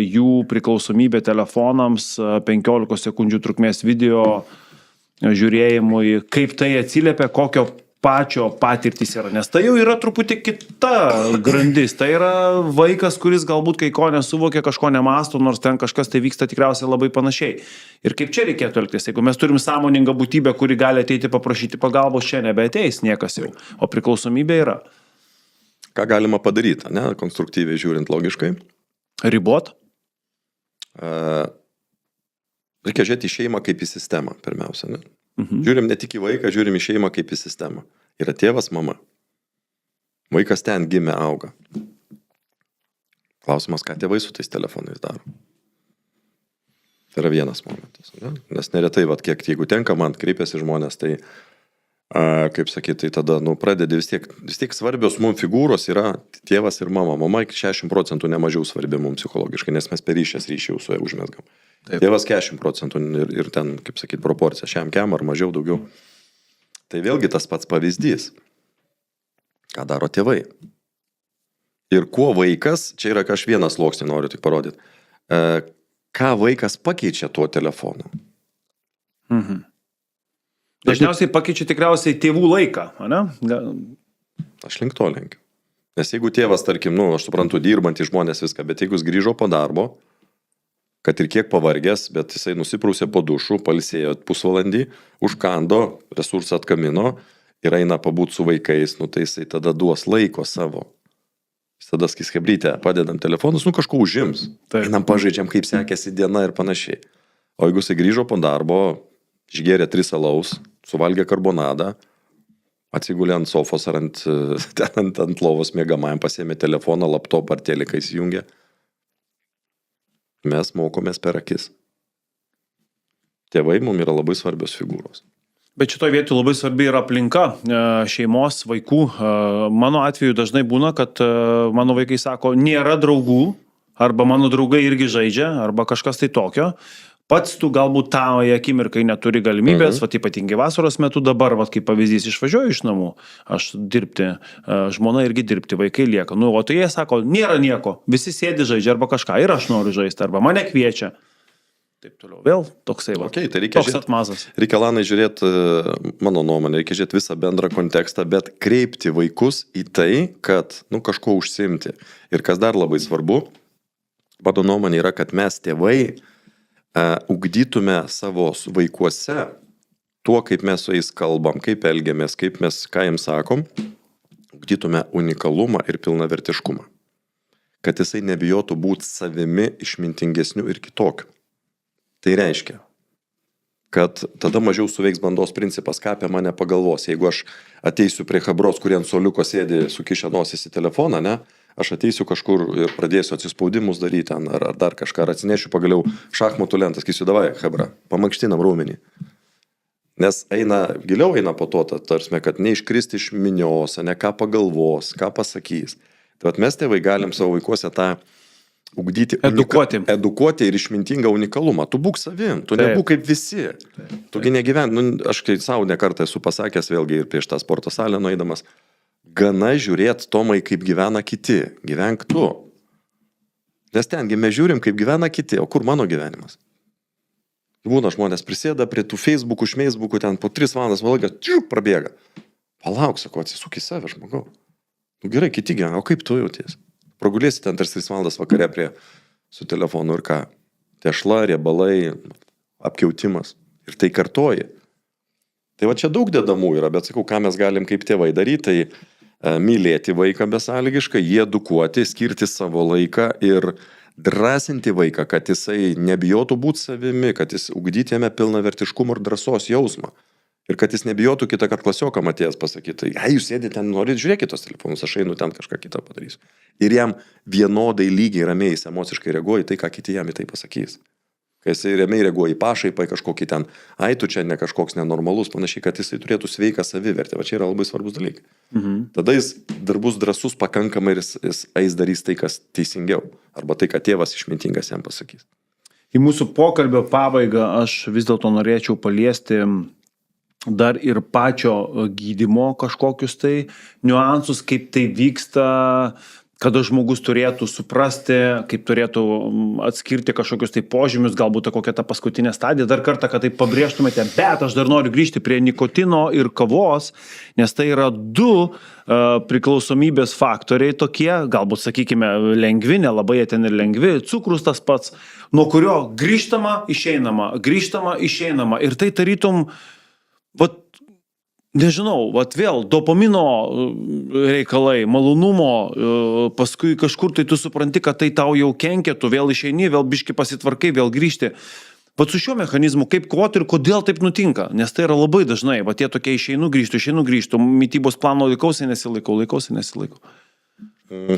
jų priklausomybę telefonams, 15 sekundžių trukmės video žiūrėjimui, kaip tai atsiliepia, kokio pačio patirtis yra. Nes tai jau yra truputį kita grandis. Tai yra vaikas, kuris galbūt kai ko nesuvokia, kažko nemasto, nors ten kažkas tai vyksta tikriausiai labai panašiai. Ir kaip čia reikėtų elgtis? Jeigu mes turim sąmoningą būtybę, kuri gali ateiti paprašyti pagalbos, čia nebeateis niekas jau. O priklausomybė yra. Ką galima padaryti, ne? Konstruktyviai žiūrint logiškai? Ribot? Reikia žiūrėti į šeimą kaip į sistemą, pirmiausia. Ne? Žiūrim ne tik į vaiką, žiūrim į šeimą kaip į sistemą. Yra tėvas, mama. Vaikas ten gimė, auga. Klausimas, ką tėvai su tais telefonais daro. Tai yra vienas momentas. Ne? Nes neretai, jeigu tenka man kreipiasi žmonės, tai kaip sakyti, tai tada pradedi vis tiek svarbios mums figūros yra tėvas ir mama. Mama 60% nemažiau svarbi mums psichologiškai, nes mes per ryšį jau su ja užmesgam. Taip. Tėvas 40% ir ten, kaip sakyti, proporcija, šiam ar mažiau, daugiau. Tai vėlgi tas pats pavyzdys. Ką daro tėvai? Ir kuo vaikas, čia yra aš vienas sluoksnį noriu tik parodyti, ką vaikas pakeičia tuo telefonu. Dažniausiai pakeičia tikriausiai tėvų laiką, ne? Aš link to lenkiu. Nes jeigu tėvas, tarkim, aš suprantu, dirbantys žmonės viską, bet jeigu jis grįžo po darbo, kad ir kiek pavargęs, bet jisai nusiprausė po dušu, pailsėjo pusvalandį, užkando, resursą atkamino ir eina pabūt su vaikais, tai jisai tada duos laiko savo. Jis tada skis hebrytę, padedam telefonus, kažko užims. Einam pažaidžiam, kaip sekėsi diena ir panašiai. O jeigu jisai grįžo po darbo, išgėrė 3 alaus, suvalgė karbonadą, atsigulė ant sofos ar ant lovos miegamajam, pasėmė telefoną, laptopą ar teliką įsijungė. Mes mokomės per akis. Tėvai mums yra labai svarbios figūros. Bet šitoje vietoje labai svarbi yra aplinka šeimos, vaikų. Mano atveju dažnai būna, kad mano vaikai sako, nėra draugų, arba mano draugai irgi žaidžia, arba kažkas tai tokio. Pats tu galbūt tą akimirkai neturi galimybės, ypatingai vasaros metu dabar, kaip pavyzdys, išvažiuoju iš namų, aš dirbti, žmona irgi dirbti, vaikai lieka. O tai jie sako, nėra nieko, visi sėdi žaidžia arba kažką ir aš noriu žaisti, arba mane kviečia. Taip toliau, vėl toksai tai toks atmazas. Reikia, Lanai, žiūrėti, mano nuomonė, reikia žiūrėti visą bendrą kontekstą, bet kreipti vaikus į tai, kad, kažko užsiimti. Ir kas dar labai svarbu, mano nuomonė yra, kad mes tėvai ugdytume savo vaikuose tuo, kaip mes su jais kalbam, kaip elgiamės, ką jiems sakom, ugdytume unikalumą ir pilnavertiškumą. Kad jisai nebijotų būti savimi išmintingesniu ir kitokiu. Tai reiškia, kad tada mažiau suveiks bandos principas, ką apie mane pagalvos. Jeigu aš ateisiu prie chabros, kurie ant suoliuko sėdi sukišę nosis į telefoną, aš ateisiu kažkur ir pradėsiu atsispaudimus daryti ar dar kažką, ar atsinešiu pagaliau šachmatų lentą, sakysiu, davai, chebra, pamankštinam raumenį. Nes giliau eina po to, tarsi, kad neiškristi iš minios, ne ką pagalvos, ką pasakys. Tai mes tėvai galim savo vaikuose tą ugdyti, edukuoti ir išmintingą unikalumą. Tu būk savim, tu nebūk kaip visi. Tugi negyvent, aš kai savo nekartą esu pasakęs, vėlgi ir prieš tą sporto salę nueidamas, gana žiūrėti, Tomai, kaip gyvena kiti. Gyvenk tu. Nes tengi mes žiūrim, kaip gyvena kiti. O kur mano gyvenimas? Būna žmonės prisėda prie tų Facebookų, šmeisbukų, ten po 3 valandas valagas, prabėga. Palauk, sako, atsisuk į save, žmogau. Gerai, kiti gyvena, o kaip tu jauties? Pragulėsi ten 3 valandas vakare su telefonu ir ką? Tešla, riebalai, apkiautimas. Ir tai kartoji. Tai va čia daug dedamų yra, bet sakau, ką mes galim kaip tėvai daryti, tai mylėti vaiką besąlygiškai, jį edukuoti, skirti savo laiką ir drąsinti vaiką, kad jisai nebijotų būti savimi, kad jis ugdyti jame pilnavertiškumo ir drąsos jausmą. Ir kad jis nebijotų kitą kartą klasiokam atėjęs pasakyti, jūs sėdite ten, norit žiūrėkite tos telefonus, aš einu ten kažką kitą padarysiu. Ir jam vienodai lygiai ramiai jis emociškai reaguoja į tai, ką kiti jam į tai pasakys. Kai jisai ramiai reaguoja į pašaipą, į kažkokį ten, tu čia ne kažkoks nenormalus, panašiai, kad jisai turėtų sveiką savivertę. Va čia yra labai svarbus dalykai. Tada jis dar bus drąsus pakankamai ir jis eis darys tai, kas teisingiau. Arba tai, kad tėvas išmintingas jam pasakys. Į mūsų pokalbio pabaigą aš vis dėlto norėčiau paliesti dar ir pačio gydymo kažkokius tai niuansus, kaip tai vyksta, kada žmogus turėtų suprasti, kaip turėtų atskirti kažkokius tai požymius, galbūt kokia ta paskutinė stadija. Dar kartą, kad tai pabrėžtumėte, bet aš dar noriu grįžti prie nikotino ir kavos, nes tai yra du priklausomybės faktoriai tokie, galbūt, sakykime, lengvi, nelabai ten ir lengvi, cukrus tas pats, nuo kurio grįžtama, išeinama. Ir tai tarytum, nežinau, vėl dopamino reikalai, malonumo, paskui kažkur tai tu supranti, kad tai tau jau kenkia, tu vėl išeini, vėl biški pasitvarkai, vėl grįžti. Su šiuo mechanizmu kaip kovoti ir kodėl taip nutinka, nes tai yra labai dažnai, tie tokie išeinu, grįžtu, mitybos plano laikausi, nesilaikau.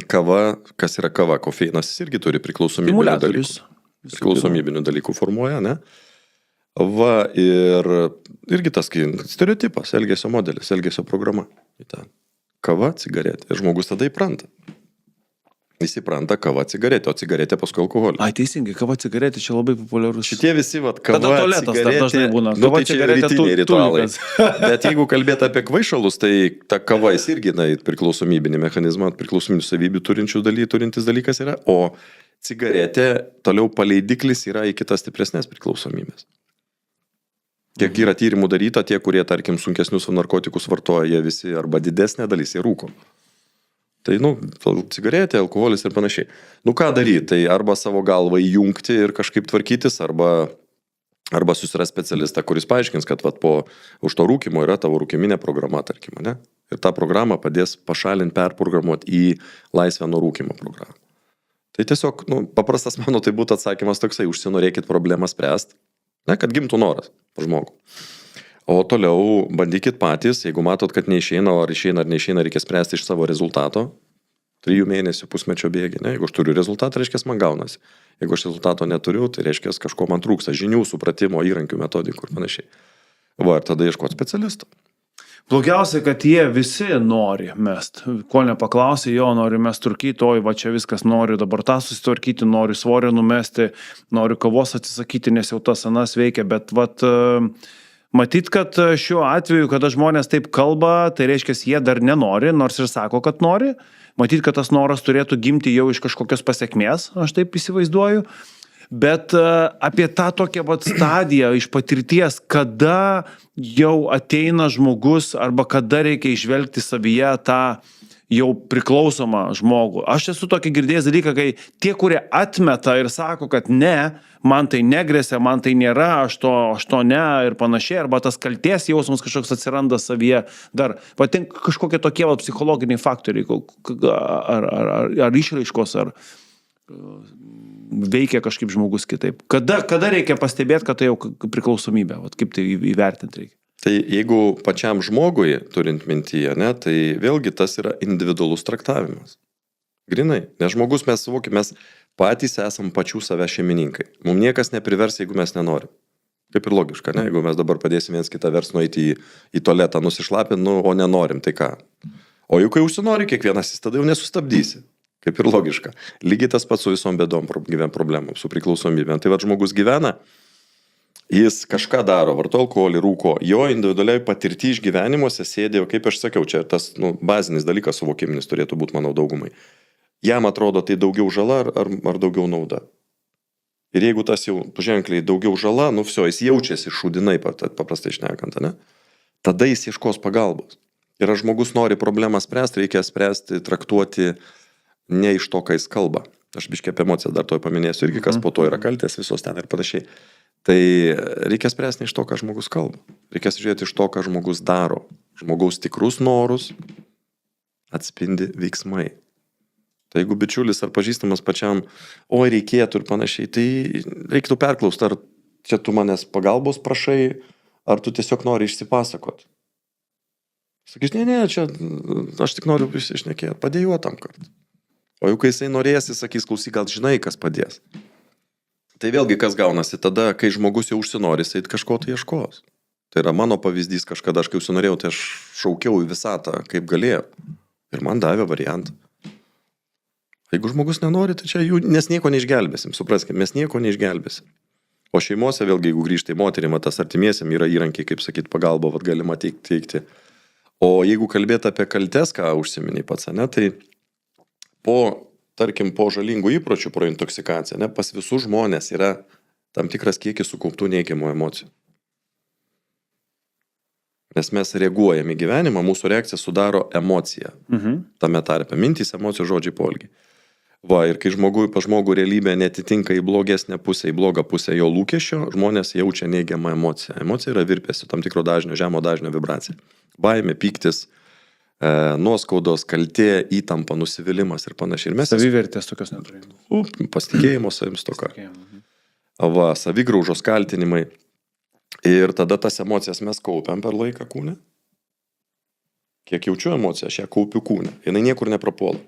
Kava, kas yra kava, kofeinas irgi turi priklausomybinių dalykų formuoja, ne? Va, ir irgi tas stereotipas, elgesio modelis, elgesio programa. Kava, cigaretė. Ir žmogus tada įpranta. Jis įpranta kava, cigaretė, o cigaretė paskui alkoholį. Teisingai, kava, cigaretė čia labai populiarus. Šitie visi, kava, cigaretė, dažnai būna. Kava, tai čia rytiniai ritualai. Bet jeigu kalbėti apie kvaišalus, tai ta kava jis irgi priklausomybinį mechanizmą, priklausomybinių savybių turintis dalykas yra, o cigaretė toliau paleidiklis yra į kitas stipresnės priklausomybės. Kiek yra tyrimų daryta, tie, kurie, tarkim, sunkesnius narkotikus vartoja, jie visi arba didesnė dalis, jie rūko. Tai, cigaretė, alkoholis ir panašiai. Ką daryti? Tai arba savo galvą įjungti ir kažkaip tvarkytis, arba susiras specialistą, kuris paaiškins, kad už to rūkimo yra tavo rūkiminė programa, tarkim, ne? Ir tą programą padės pašalinti, perprogramuoti į laisvę nuo rūkimo programą. Tai tiesiog, paprastas mano tai būtų atsakymas toksai, užsinorėkit problemą spręsti. Kad gimtų noras žmogų. O toliau bandykit patys, jeigu matot, kad neišeina, ar neišeina, reikia spręsti iš savo rezultato. 3 mėnesių, pusmečio bėgi. Jeigu aš turiu rezultatą, reiškia, man gaunasi. Jeigu aš rezultato neturiu, tai reiškia, kažko man trūksta. Žinių, supratimo, įrankių, metodikų ir panašiai. Va, ir tada ieškoti specialisto. Blogiausia, kad jie visi nori mest. Ko nepaklausė, jo nori mest rūkyti, čia viskas noriu dabar tą susitvarkyti, noriu svorio numesti, noriu kavos atsisakyti, nes jau tas anas veikia, bet matyt, kad šiuo atveju, kada žmonės taip kalba, tai reiškia, jie dar nenori, nors ir sako, kad nori. Matyt, kad tas noras turėtų gimti jau iš kažkokios pasekmės, aš taip įsivaizduoju. Bet apie tą tokią stadiją iš patirties, kada jau ateina žmogus arba kada reikia išvelgti savyje tą jau priklausomą žmogų. Aš esu tokį girdėjęs dalyką, kai tie, kurie atmeta ir sako, kad ne, man tai negresia, man tai nėra, aš to ne ir panašiai, arba tas kalties jausmas kažkoks atsiranda savyje. Dar patinka kažkokie tokie psichologiniai faktoriai, ar išraiškos, ar veikia kažkaip žmogus kitaip. Kada reikia pastebėti, kad tai jau priklausomybė, kaip tai įvertinti reikia? Tai jeigu pačiam žmogui, turint mintyje, tai vėlgi tas yra individualus traktavimas. Grinai, nes žmogus mes suvokim, mes patys esam pačių save šeimininkai. Mums niekas neprivers, jeigu mes nenorim. Kaip ir logiška, ne? Jeigu mes dabar padėsim viens kitą vers nueiti į tualetą, nusišlapinti, o nenorim, tai ką? O juk kai užsinori kiekvienas, jis tada jau nesustabdysi. Kaip ir logiška. Lygiai tas pats su visom bėdom problemom, su priklausomybėm. Tai žmogus gyvena, jis kažką daro, vartoja alkoholį, rūko, jo individualiai patirti išgyvenimuose sėdėjo, kaip aš sakiau, čia tas bazinis dalykas suvokiminis turėtų būti, manau, daugumai. Jam atrodo tai daugiau žala ar daugiau nauda. Ir jeigu tas jau ženkliai daugiau žala, jis jaučiasi šūdinai, paprastai šnekant, ne? Tada jis ieškos pagalbos. Ir ar žmogus nori problemą spręsti, reikia spręsti, traktuoti ne iš to, ką jis kalba. Aš biškai apie emocijas dar toj paminėsiu irgi, kas po to yra kaltės, visos ten ir panašiai. Tai reikia spręsti ne iš to, ką žmogus kalba. Reikia žiūrėti iš to, ką žmogus daro. Žmogaus tikrus norus, atspindi veiksmai. Tai jeigu bičiulis ar pažįstamas pačiam, oi reikėtų ir panašiai, tai reiktų perklausti, ar čia tu manęs pagalbos prašai, ar tu tiesiog nori išsipasakot. Sakys, ne, čia aš tik noriu išnekėti, padėjuot tam kartą. O jau kai jisai norės, jis sakys, klausyk, gal žinai, kas padės. Tai vėlgi kas gaunasi tada, kai žmogus jau užsinori, jisai kažko tai ieškos. Tai yra mano pavyzdys, kažkada aš kai užsinorėjau, tai aš šaukiau į visatą, kaip galėjau. Ir man davė variantą. Jeigu žmogus nenori, tai čia jų, nes nieko neišgelbėsim, supraskime, mes nieko neišgelbėsim. O šeimose vėlgi, jeigu grįžtai moterim, tas artimiesiam yra įrankiai, kaip sakyt, pagalba, galima teikti. O jeigu kalbėti apie kaltes, ką užsiminiai pats, ne, tai tarkim, po žalingų įpročių, pro intoksikaciją, ne, pas visus žmonės yra tam tikras kiekis sukauptų neigiamų emocijų. Nes mes reaguojame į gyvenimą, mūsų reakcija sudaro emociją. Tame tarpe mintys, emocijos, žodžiai, poelgiai. Va, ir kai pas žmogų realybė netitinka į blogesnę pusę, į blogą pusę jo lūkesčio, žmonės jaučia neigiamą emociją. Emocija yra virpesio, tam tikro dažnio, žemo dažnio vibracija. Baimė, pyktis, nuoskaudos, kaltė, įtampa, nusivylimas ir panašiai. Savivertės tokios neturėjome. Pasitikėjimo savim stoka. Va, savigraužos kaltinimai. Ir tada tas emocijas mes kaupiam per laiką kūne. Kiek jaučiu emociją, aš ją kaupiu kūne. Jinai niekur neprapuola.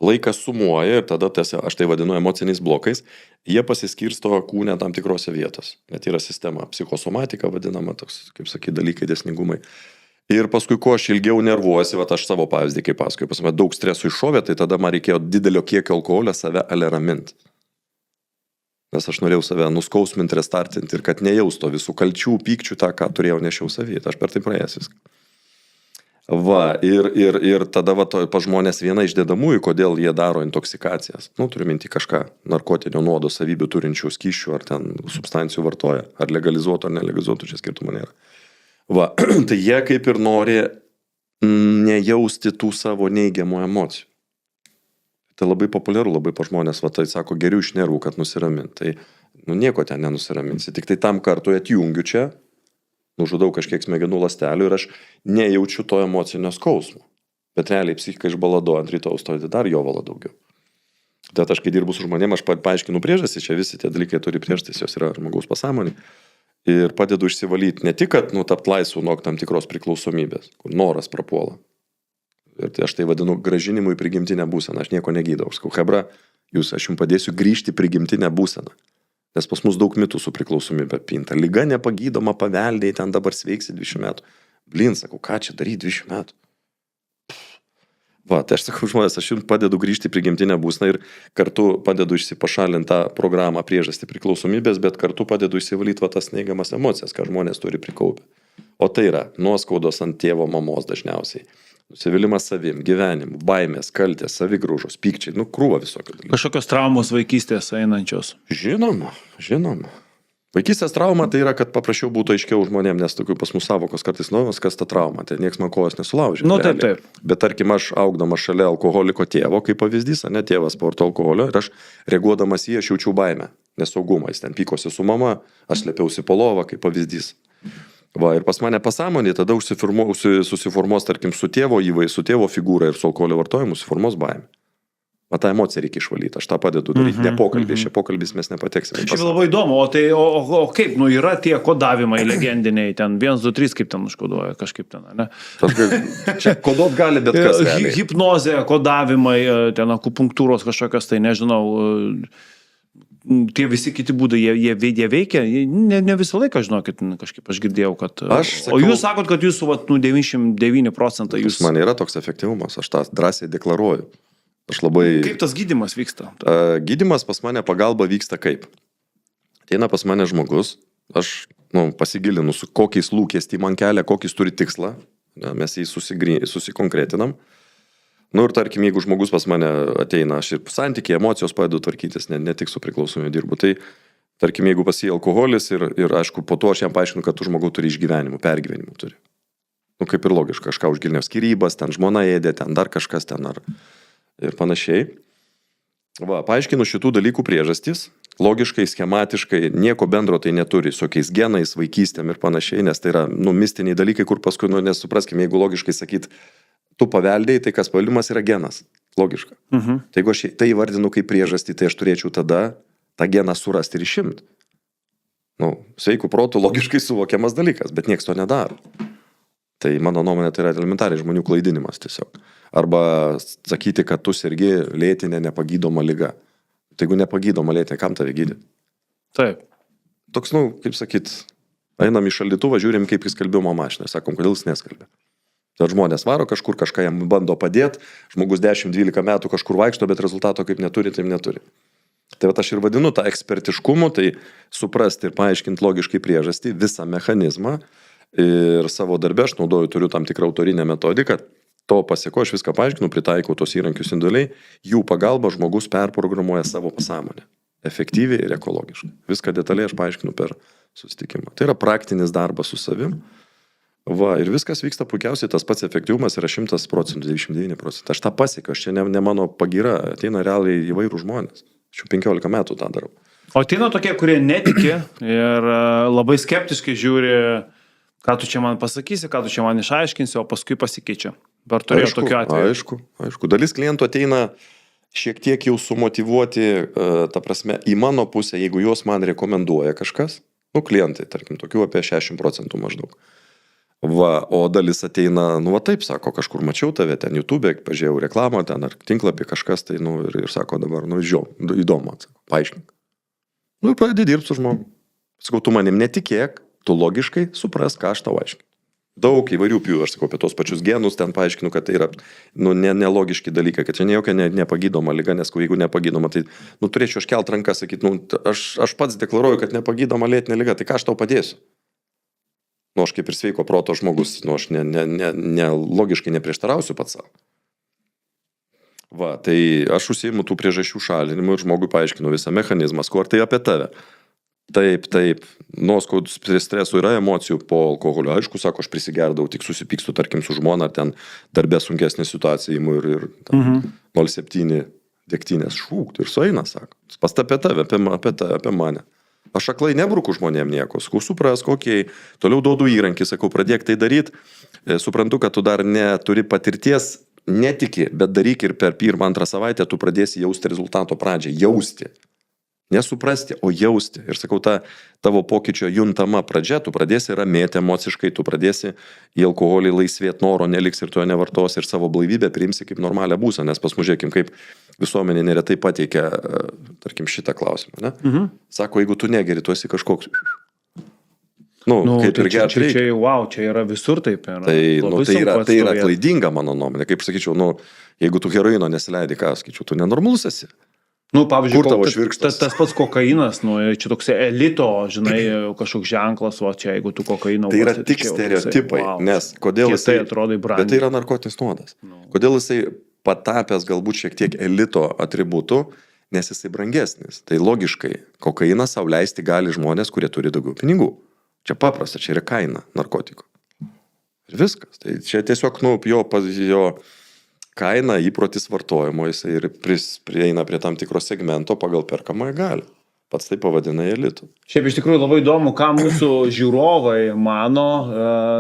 Laikas sumuoja ir tada aš tai vadinu emociniais blokais. Jie pasiskirsto kūne tam tikrose vietos. Net yra sistema psichosomatika vadinama, toks, kaip sakyti, dalykai, dėsningumai. Ir paskui, ko aš ilgiau nervuosi, aš savo pavyzdį, kaip paskui, pas mane daug streso iššovė, tai tada man reikėjo didelio kiekio alkoholio save alerament. Nes aš norėjau save nuskausminti, restartinti ir kad nejausto visų kalčių, pykčių, tą, ką turėjau nešiau savyje. Aš per tai praėjęs viską. Va, ir tada pa žmonės viena iš dedamųjų, kodėl jie daro intoksikacijas. Turiu minti kažką, narkotinio nuodo savybių turinčių skysčių ar ten substancijų vartoja, ar legalizuotų ar nelegalizuotų, čia skirtumo nėra. Va, tai jie kaip ir nori nejausti tų savo neigiamų emocijų. Tai labai populiaru, labai pa žmonės, tai sako, geriau iš nervų, kad nusiramint. Tai nieko ten nenusiraminsi, tik tai tam kartui atjungiu čia, nužudau kažkiek smegenų ląstelių ir aš nejaučiu to emocinio skausmo. Bet realiai psichika išbalado ant rytaus, to dar jo vala daugiau. Tai aš kai dirbu su žmonėm, aš paaiškinu priežastį, čia visi tie dalykai turi priežastis, jos yra žmogaus pasąmonė. Ir padedu išsivalyti ne tik, kad tapt laisvų nuo tam tikros priklausomybės, kur noras prapuola. Ir tai aš tai vadinu grąžinimu į prigimtinę būseną, aš nieko negydau. Aš sakau, hebra, aš jums padėsiu grįžti prigimtinę būseną. Nes pas mus daug mitų su priklausomybė pinta. Liga nepagydoma, paveldėjai, ten dabar sveiksi 20 metų. Blin, sakau, ką čia daryti 20 metų? Va, tai aš sakau, žmonės, aš jums padedu grįžti prigimtinę būseną ir kartu padedu išsipašalinti tą programą priežastį priklausomybės, bet kartu padedu išsivalyti tas neigiamas emocijas, ką žmonės turi prikaupę. O tai yra nuoskaudos ant tėvo, mamos dažniausiai. Nusivylimas savim, gyvenimu, baimės, kaltės, savigraužos, pykčiai, krūva visokių dalykų. Kažkokios traumos vaikystės einančios. Žinoma. Vaikystės trauma tai yra, kad paprašiau būtų aiškiau žmonėm, nes tokių pas mus savokos kartais naujas, kas ta trauma, tai nieks man kojos nesulaužė. Taip. Bet tarkim, aš augdamas šalia alkoholiko tėvo, kaip pavyzdys, tėvas sporto alkoholio, ir aš reaguodamas jį, aš jaučiau baimę, nesaugumą, jis ten pykosi su mama, aš slėpiausi po lovą, kaip pavyzdys. Va, ir pas mane pasąmonė tada susiformuos, tarkim, su tėvo figūra ir su alkoholio vartojimu susiformuos baimė. Va, tą emociją reikia išvalyti, aš tą padedu daryti, ne pokalbį, šia pokalbis mes nepateksime. Čia labai įdomu, o kaip, yra tie kodavimai legendiniai, ten 1, 2, 3, kaip ten užkoduoja, kažkaip ten, ne? Čia kodot gali bet kas. Hipnozė, kodavimai, ten akupunktūros kažkokios, tai nežinau, tie visi kiti būdai, jie veikia, ne visą laiką, žinokit, kažkaip aš girdėjau, kad... O jūs sakot, kad jūsų 99% jūs... Man yra toks efektyvumas, aš tą drąsiai deklaruoju. Kaip tas gydymas vyksta? Gydymas pas mane pagalba vyksta kaip? Ateina pas mane žmogus, aš pasigilinu, su kokiais lūkestį man kelia, kokiais turi tikslą, mes jį susikonkretinam. Ir tarkim, jeigu žmogus pas mane ateina, aš ir santykiai, emocijos padedu tvarkytis, ne tik su priklausomiu dirbu, tai tarkim, jeigu pas jį alkoholis ir aišku, po to aš jam paaiškinu, kad tu žmogau turi išgyvenimų, pergyvenimų turi. Kaip ir logiška, kažką užgilinio skyrybas, ten žmona ėdė, ten dar kažkas ten ir panašiai. Va, paaiškinu šitų dalykų priežastis, logiškai, schematiškai, nieko bendro tai neturi, su kokiais genais, vaikystėm ir panašiai, nes tai yra mistiniai dalykai, kur paskui, nes supraskime, jeigu logiškai sakyt, tu paveldėjai, tai kas paveldimas yra genas. Logiška. Tai jeigu aš tai įvardinu kaip priežastį, tai aš turėčiau tada tą geną surasti ir išimti. Sveikų protų logiškai suvokiamas dalykas, bet nieks to nedaro. Tai mano nuomonė tai yra elementariai žmonių klaidinimas tiesiog. Arba sakyti, kad tu sergi lėtinė nepagydoma liga. Tai jeigu nepagydoma lėtinė, kam tave gydyti? Taip. Toks, kaip sakyt, einam į šaldytuvą, žiūrim, kaip jis skalbimo mašiną. Sakom, kodėl jis neskalbė. Tai žmonės varo kažkur, kažką jam bando padėti, žmogus 10-12 metų kažkur vaikšto, bet rezultato kaip neturi, tai neturi. Tai aš ir vadinu tą ekspertiškumu, tai suprasti ir paaiškinti logiškai priežastį, visą mechanizmą ir savo darbę aš turiu tam tikrą autorinę metodiką, to pasieko aš viską paaiškinu, pritaikau tos įrankius individualiai, jų pagalba žmogus perprogramuoja savo pasąmonę. Efektyviai ir ekologiškai. Viską detaliai aš paaiškinu per susitikimą. Tai yra praktinis darbas su savim. Ir viskas vyksta puikiausiai, tas pats efektyvumas yra 100%, 99%. Aš tą pasiekiu, aš čia ne mano pagyra, ateina realiai įvairių žmonės. Aš jau 15 metų tą darau. O ateina tokie, kurie netiki ir labai skeptiškai žiūri, ką tu čia man pasakysi, ką tu čia man išaiškinsi, o paskui pasikeičia. Ar turėjo tokiu atveju? Aišku. Dalis klientų ateina šiek tiek jau sumotyvuoti, ta prasme, į mano pusę, jeigu juos man rekomenduoja kažkas, klientai, tarkim, tokių apie 60% maždaug. O dalis ateina, taip, sako, kažkur mačiau tave ten YouTube, pažiūrėjau reklamą ten ar tinklapį kažkas, tai, ir sako dabar, įdomu, sako, paaiškink. Ir pradedi dirbti su žmogu. Sakau, tu manim netikėk, tu logiškai supras, ką aš tau aiškinu. Daug įvairių pjūvių, aš sakau, apie tos pačius genus, ten paaiškinu, kad tai yra nelogiški dalykai, kad čia ne jokia nepagydoma liga, nes jeigu nepagydoma, tai turėčiau aš kelt ranką, sakyti, aš pats deklaruoju, kad nepagydoma lėtinė liga, tai ką aš tau padėsiu? Aš kaip ir sveiko proto žmogus, aš logiškai neprieštarausiu pats savo. Tai aš užsiimu tų priežasčių šalinimu ir žmogui paaiškinu visą mechanizmą, ar tai apie tave. Taip, nuoskaudų stresų yra emocijų po alkoholio. Aišku, sako, aš prisigerdavau, tik susipykstu, tarkim, su žmona, ar ten darbė sunkesnė situacija įimu ir 0,7 degtinės šūkti ir sueina, sako. Pas apie tave, apie mane. Aš aklai nebruku žmonėm nieko, sakau, suprask, toliau duodu įrankį, sakau, pradėk tai daryti, suprantu, kad tu dar neturi patirties, netiki, bet daryk ir per 1-2 savaitę tu pradėsi jausti rezultato pradžią, jausti. Nesuprasti, o jausti. Ir sakau, ta tavo pokyčio juntama pradžia, tu pradėsi ramėti emociškai, tu pradėsi į alkoholį laisvėti, noro neliks ir tu jo nevartosi ir savo blaivybę priimsi kaip normalią būseną, nes pas mus žiūrėkim, kaip visuomenė neretai pateikia, tarkim, šitą klausimą. Ne? Sako, jeigu tu negeri, tu esi kažkoks... kaip ir gerti reikia. Čia yra visur taip. Tai yra klaidinga mano nuomonė. Kaip sakyčiau, jeigu tu heroino nesileidi, ką sakyčiau, tu nenormalus esi. Pavyzdžiui, tas pats kokainas, čia toks elito, žinai, kažkoks ženklas, čia jeigu tu kokainą... Tai yra tik stereotipai, nes kodėl jisai... Bet tai yra narkotinis nuodas. Kodėl jisai patapęs galbūt šiek tiek elito atributų, nes jisai brangesnis. Tai logiškai, kokainą sau leisti gali žmonės, kurie turi daugiau pinigų. Čia paprasta, čia yra kaina narkotikų. Ir viskas. Tai čia tiesiog, jo kaina, įprotis vartojimo, jisai ir prieina prie tam tikro segmento pagal perkamąją galią. Pats tai pavadina elitu. Šiaip iš tikrųjų labai įdomu, ką mūsų žiūrovai mano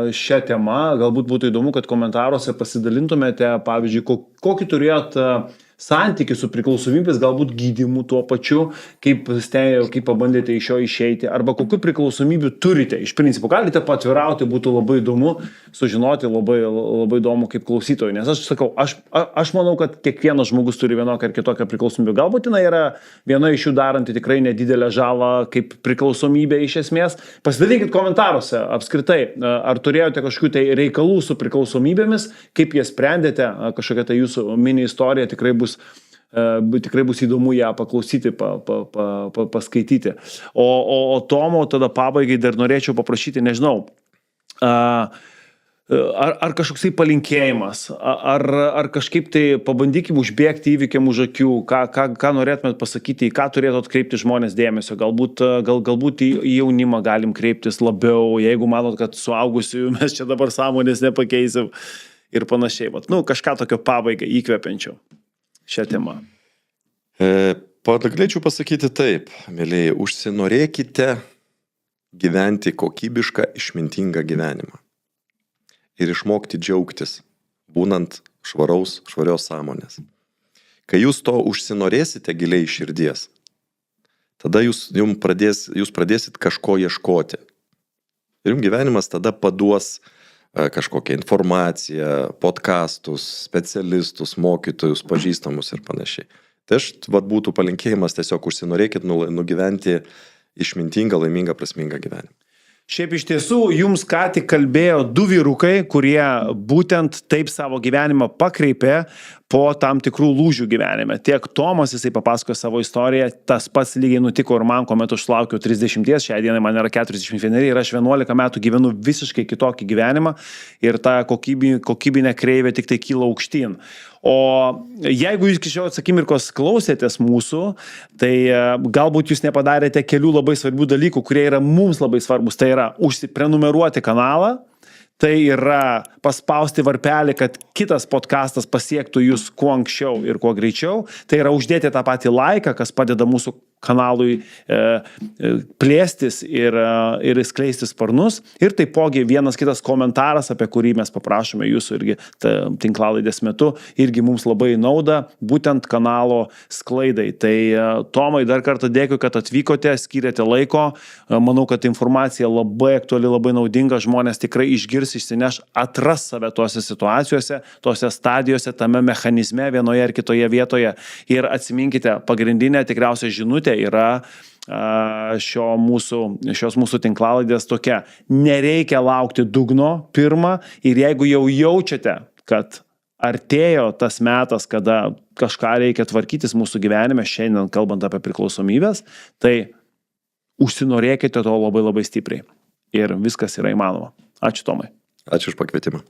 šią temą. Galbūt būtų įdomu, kad komentaruose pasidalintumėte, pavyzdžiui, kokį turėjot santykį su priklausomybės, galbūt gydymu tuo pačiu, kaip pabandėte iš jo išeiti, arba kokių priklausomybių turite. Iš principo, galite patvirauti, būtų labai įdomu sužinoti, labai įdomu kaip klausytojai. Nes aš sakau, aš manau, kad kiekvienas žmogus turi vienokią ar kitokią priklausomybę. Galbūt jinai yra viena iš jų daranti tikrai nedidelę žalą kaip priklausomybė iš esmės. Pasidalinkit komentaruose apskritai, ar turėjote kažkokių tai reikalų su priklausomybėmis, kaip jie sprendėte, kažkokia tai jūsų mini istorija tikrai bus įdomu ją paklausyti, paskaityti. O Tomo tada pabaigai dar norėčiau paprašyti, nežinau, ar kažkoksai palinkėjimas, ar kažkaip tai pabandykim užbėgti įvykiam už akių, ką norėtumėt pasakyti, į ką turėtų atkreipti žmonės dėmesio, galbūt į jaunimą galim kreiptis labiau, jeigu manot, kad suaugusiųjų mes čia dabar sąmonės nepakeisim ir panašiai. Kažką tokio pabaigai įkvepiančio šią temą. Galėčiau pasakyti taip, mėlyjei, užsinorėkite gyventi kokybišką, išmintingą gyvenimą ir išmokti džiaugtis būnant švarios sąmonės. Kai jūs to užsinorėsite giliai iš širdies, tada jūs pradėsit kažko ieškoti. Ir jums gyvenimas tada paduos kažkokią informaciją, podcastus, specialistus, mokytojus, pažįstamus ir panašiai. Tai būtų palinkėjimas tiesiog užsinorėkit nugyventi išmintingą, laimingą, prasmingą gyvenimą. Šiaip iš tiesų, jums ką tik kalbėjo du vyrukai, kurie būtent taip savo gyvenimą pakreipė po tam tikrų lūžių gyvenime. Tiek Tomas, jisai papasakojo savo istoriją, tas pats lygiai nutiko ir man, kuomet aš sulaukiau 30, šią dieną man yra 41 ir aš 11 metų gyvenu visiškai kitokį gyvenimą ir ta kokybinė kreivė tik tai kyla aukštyn. O jeigu jūs iki šios akimirkos klausėtės mūsų, tai galbūt jūs nepadarėte kelių labai svarbių dalykų, kurie yra mums labai svarbus. Tai yra užsiprenumeruoti kanalą, tai yra paspausti varpelį, kad kitas podcastas pasiektų jūs kuo anksčiau ir kuo greičiau. Tai yra uždėti tą patį laiką, kas padeda mūsų kanalui plėstis ir skleisti sparnus. Ir taipogi vienas kitas komentaras, apie kurį mes paprašome jūsų irgi tinklalaidės metu, irgi mums labai nauda, būtent kanalo sklaidai. Tai Tomai, dar kartą dėkui, kad atvykote, skyrėte laiko. Manau, kad informacija labai aktuali, labai naudinga. Žmonės tikrai išgirs, išsineš, atras save tose situacijose, tose stadijose, tame mechanizme vienoje ar kitoje vietoje. Ir atsiminkite, pagrindinė tikriausia žinutė yra šios mūsų tinklalaidės tokia: nereikia laukti dugno pirmą, ir jeigu jau jaučiate, kad artėjo tas metas, kada kažką reikia tvarkytis mūsų gyvenime, šiandien kalbant apie priklausomybės, tai užsinorėkite to labai labai stipriai ir viskas yra įmanoma. Ačiū, Tomai. Ačiū už pakvietimą.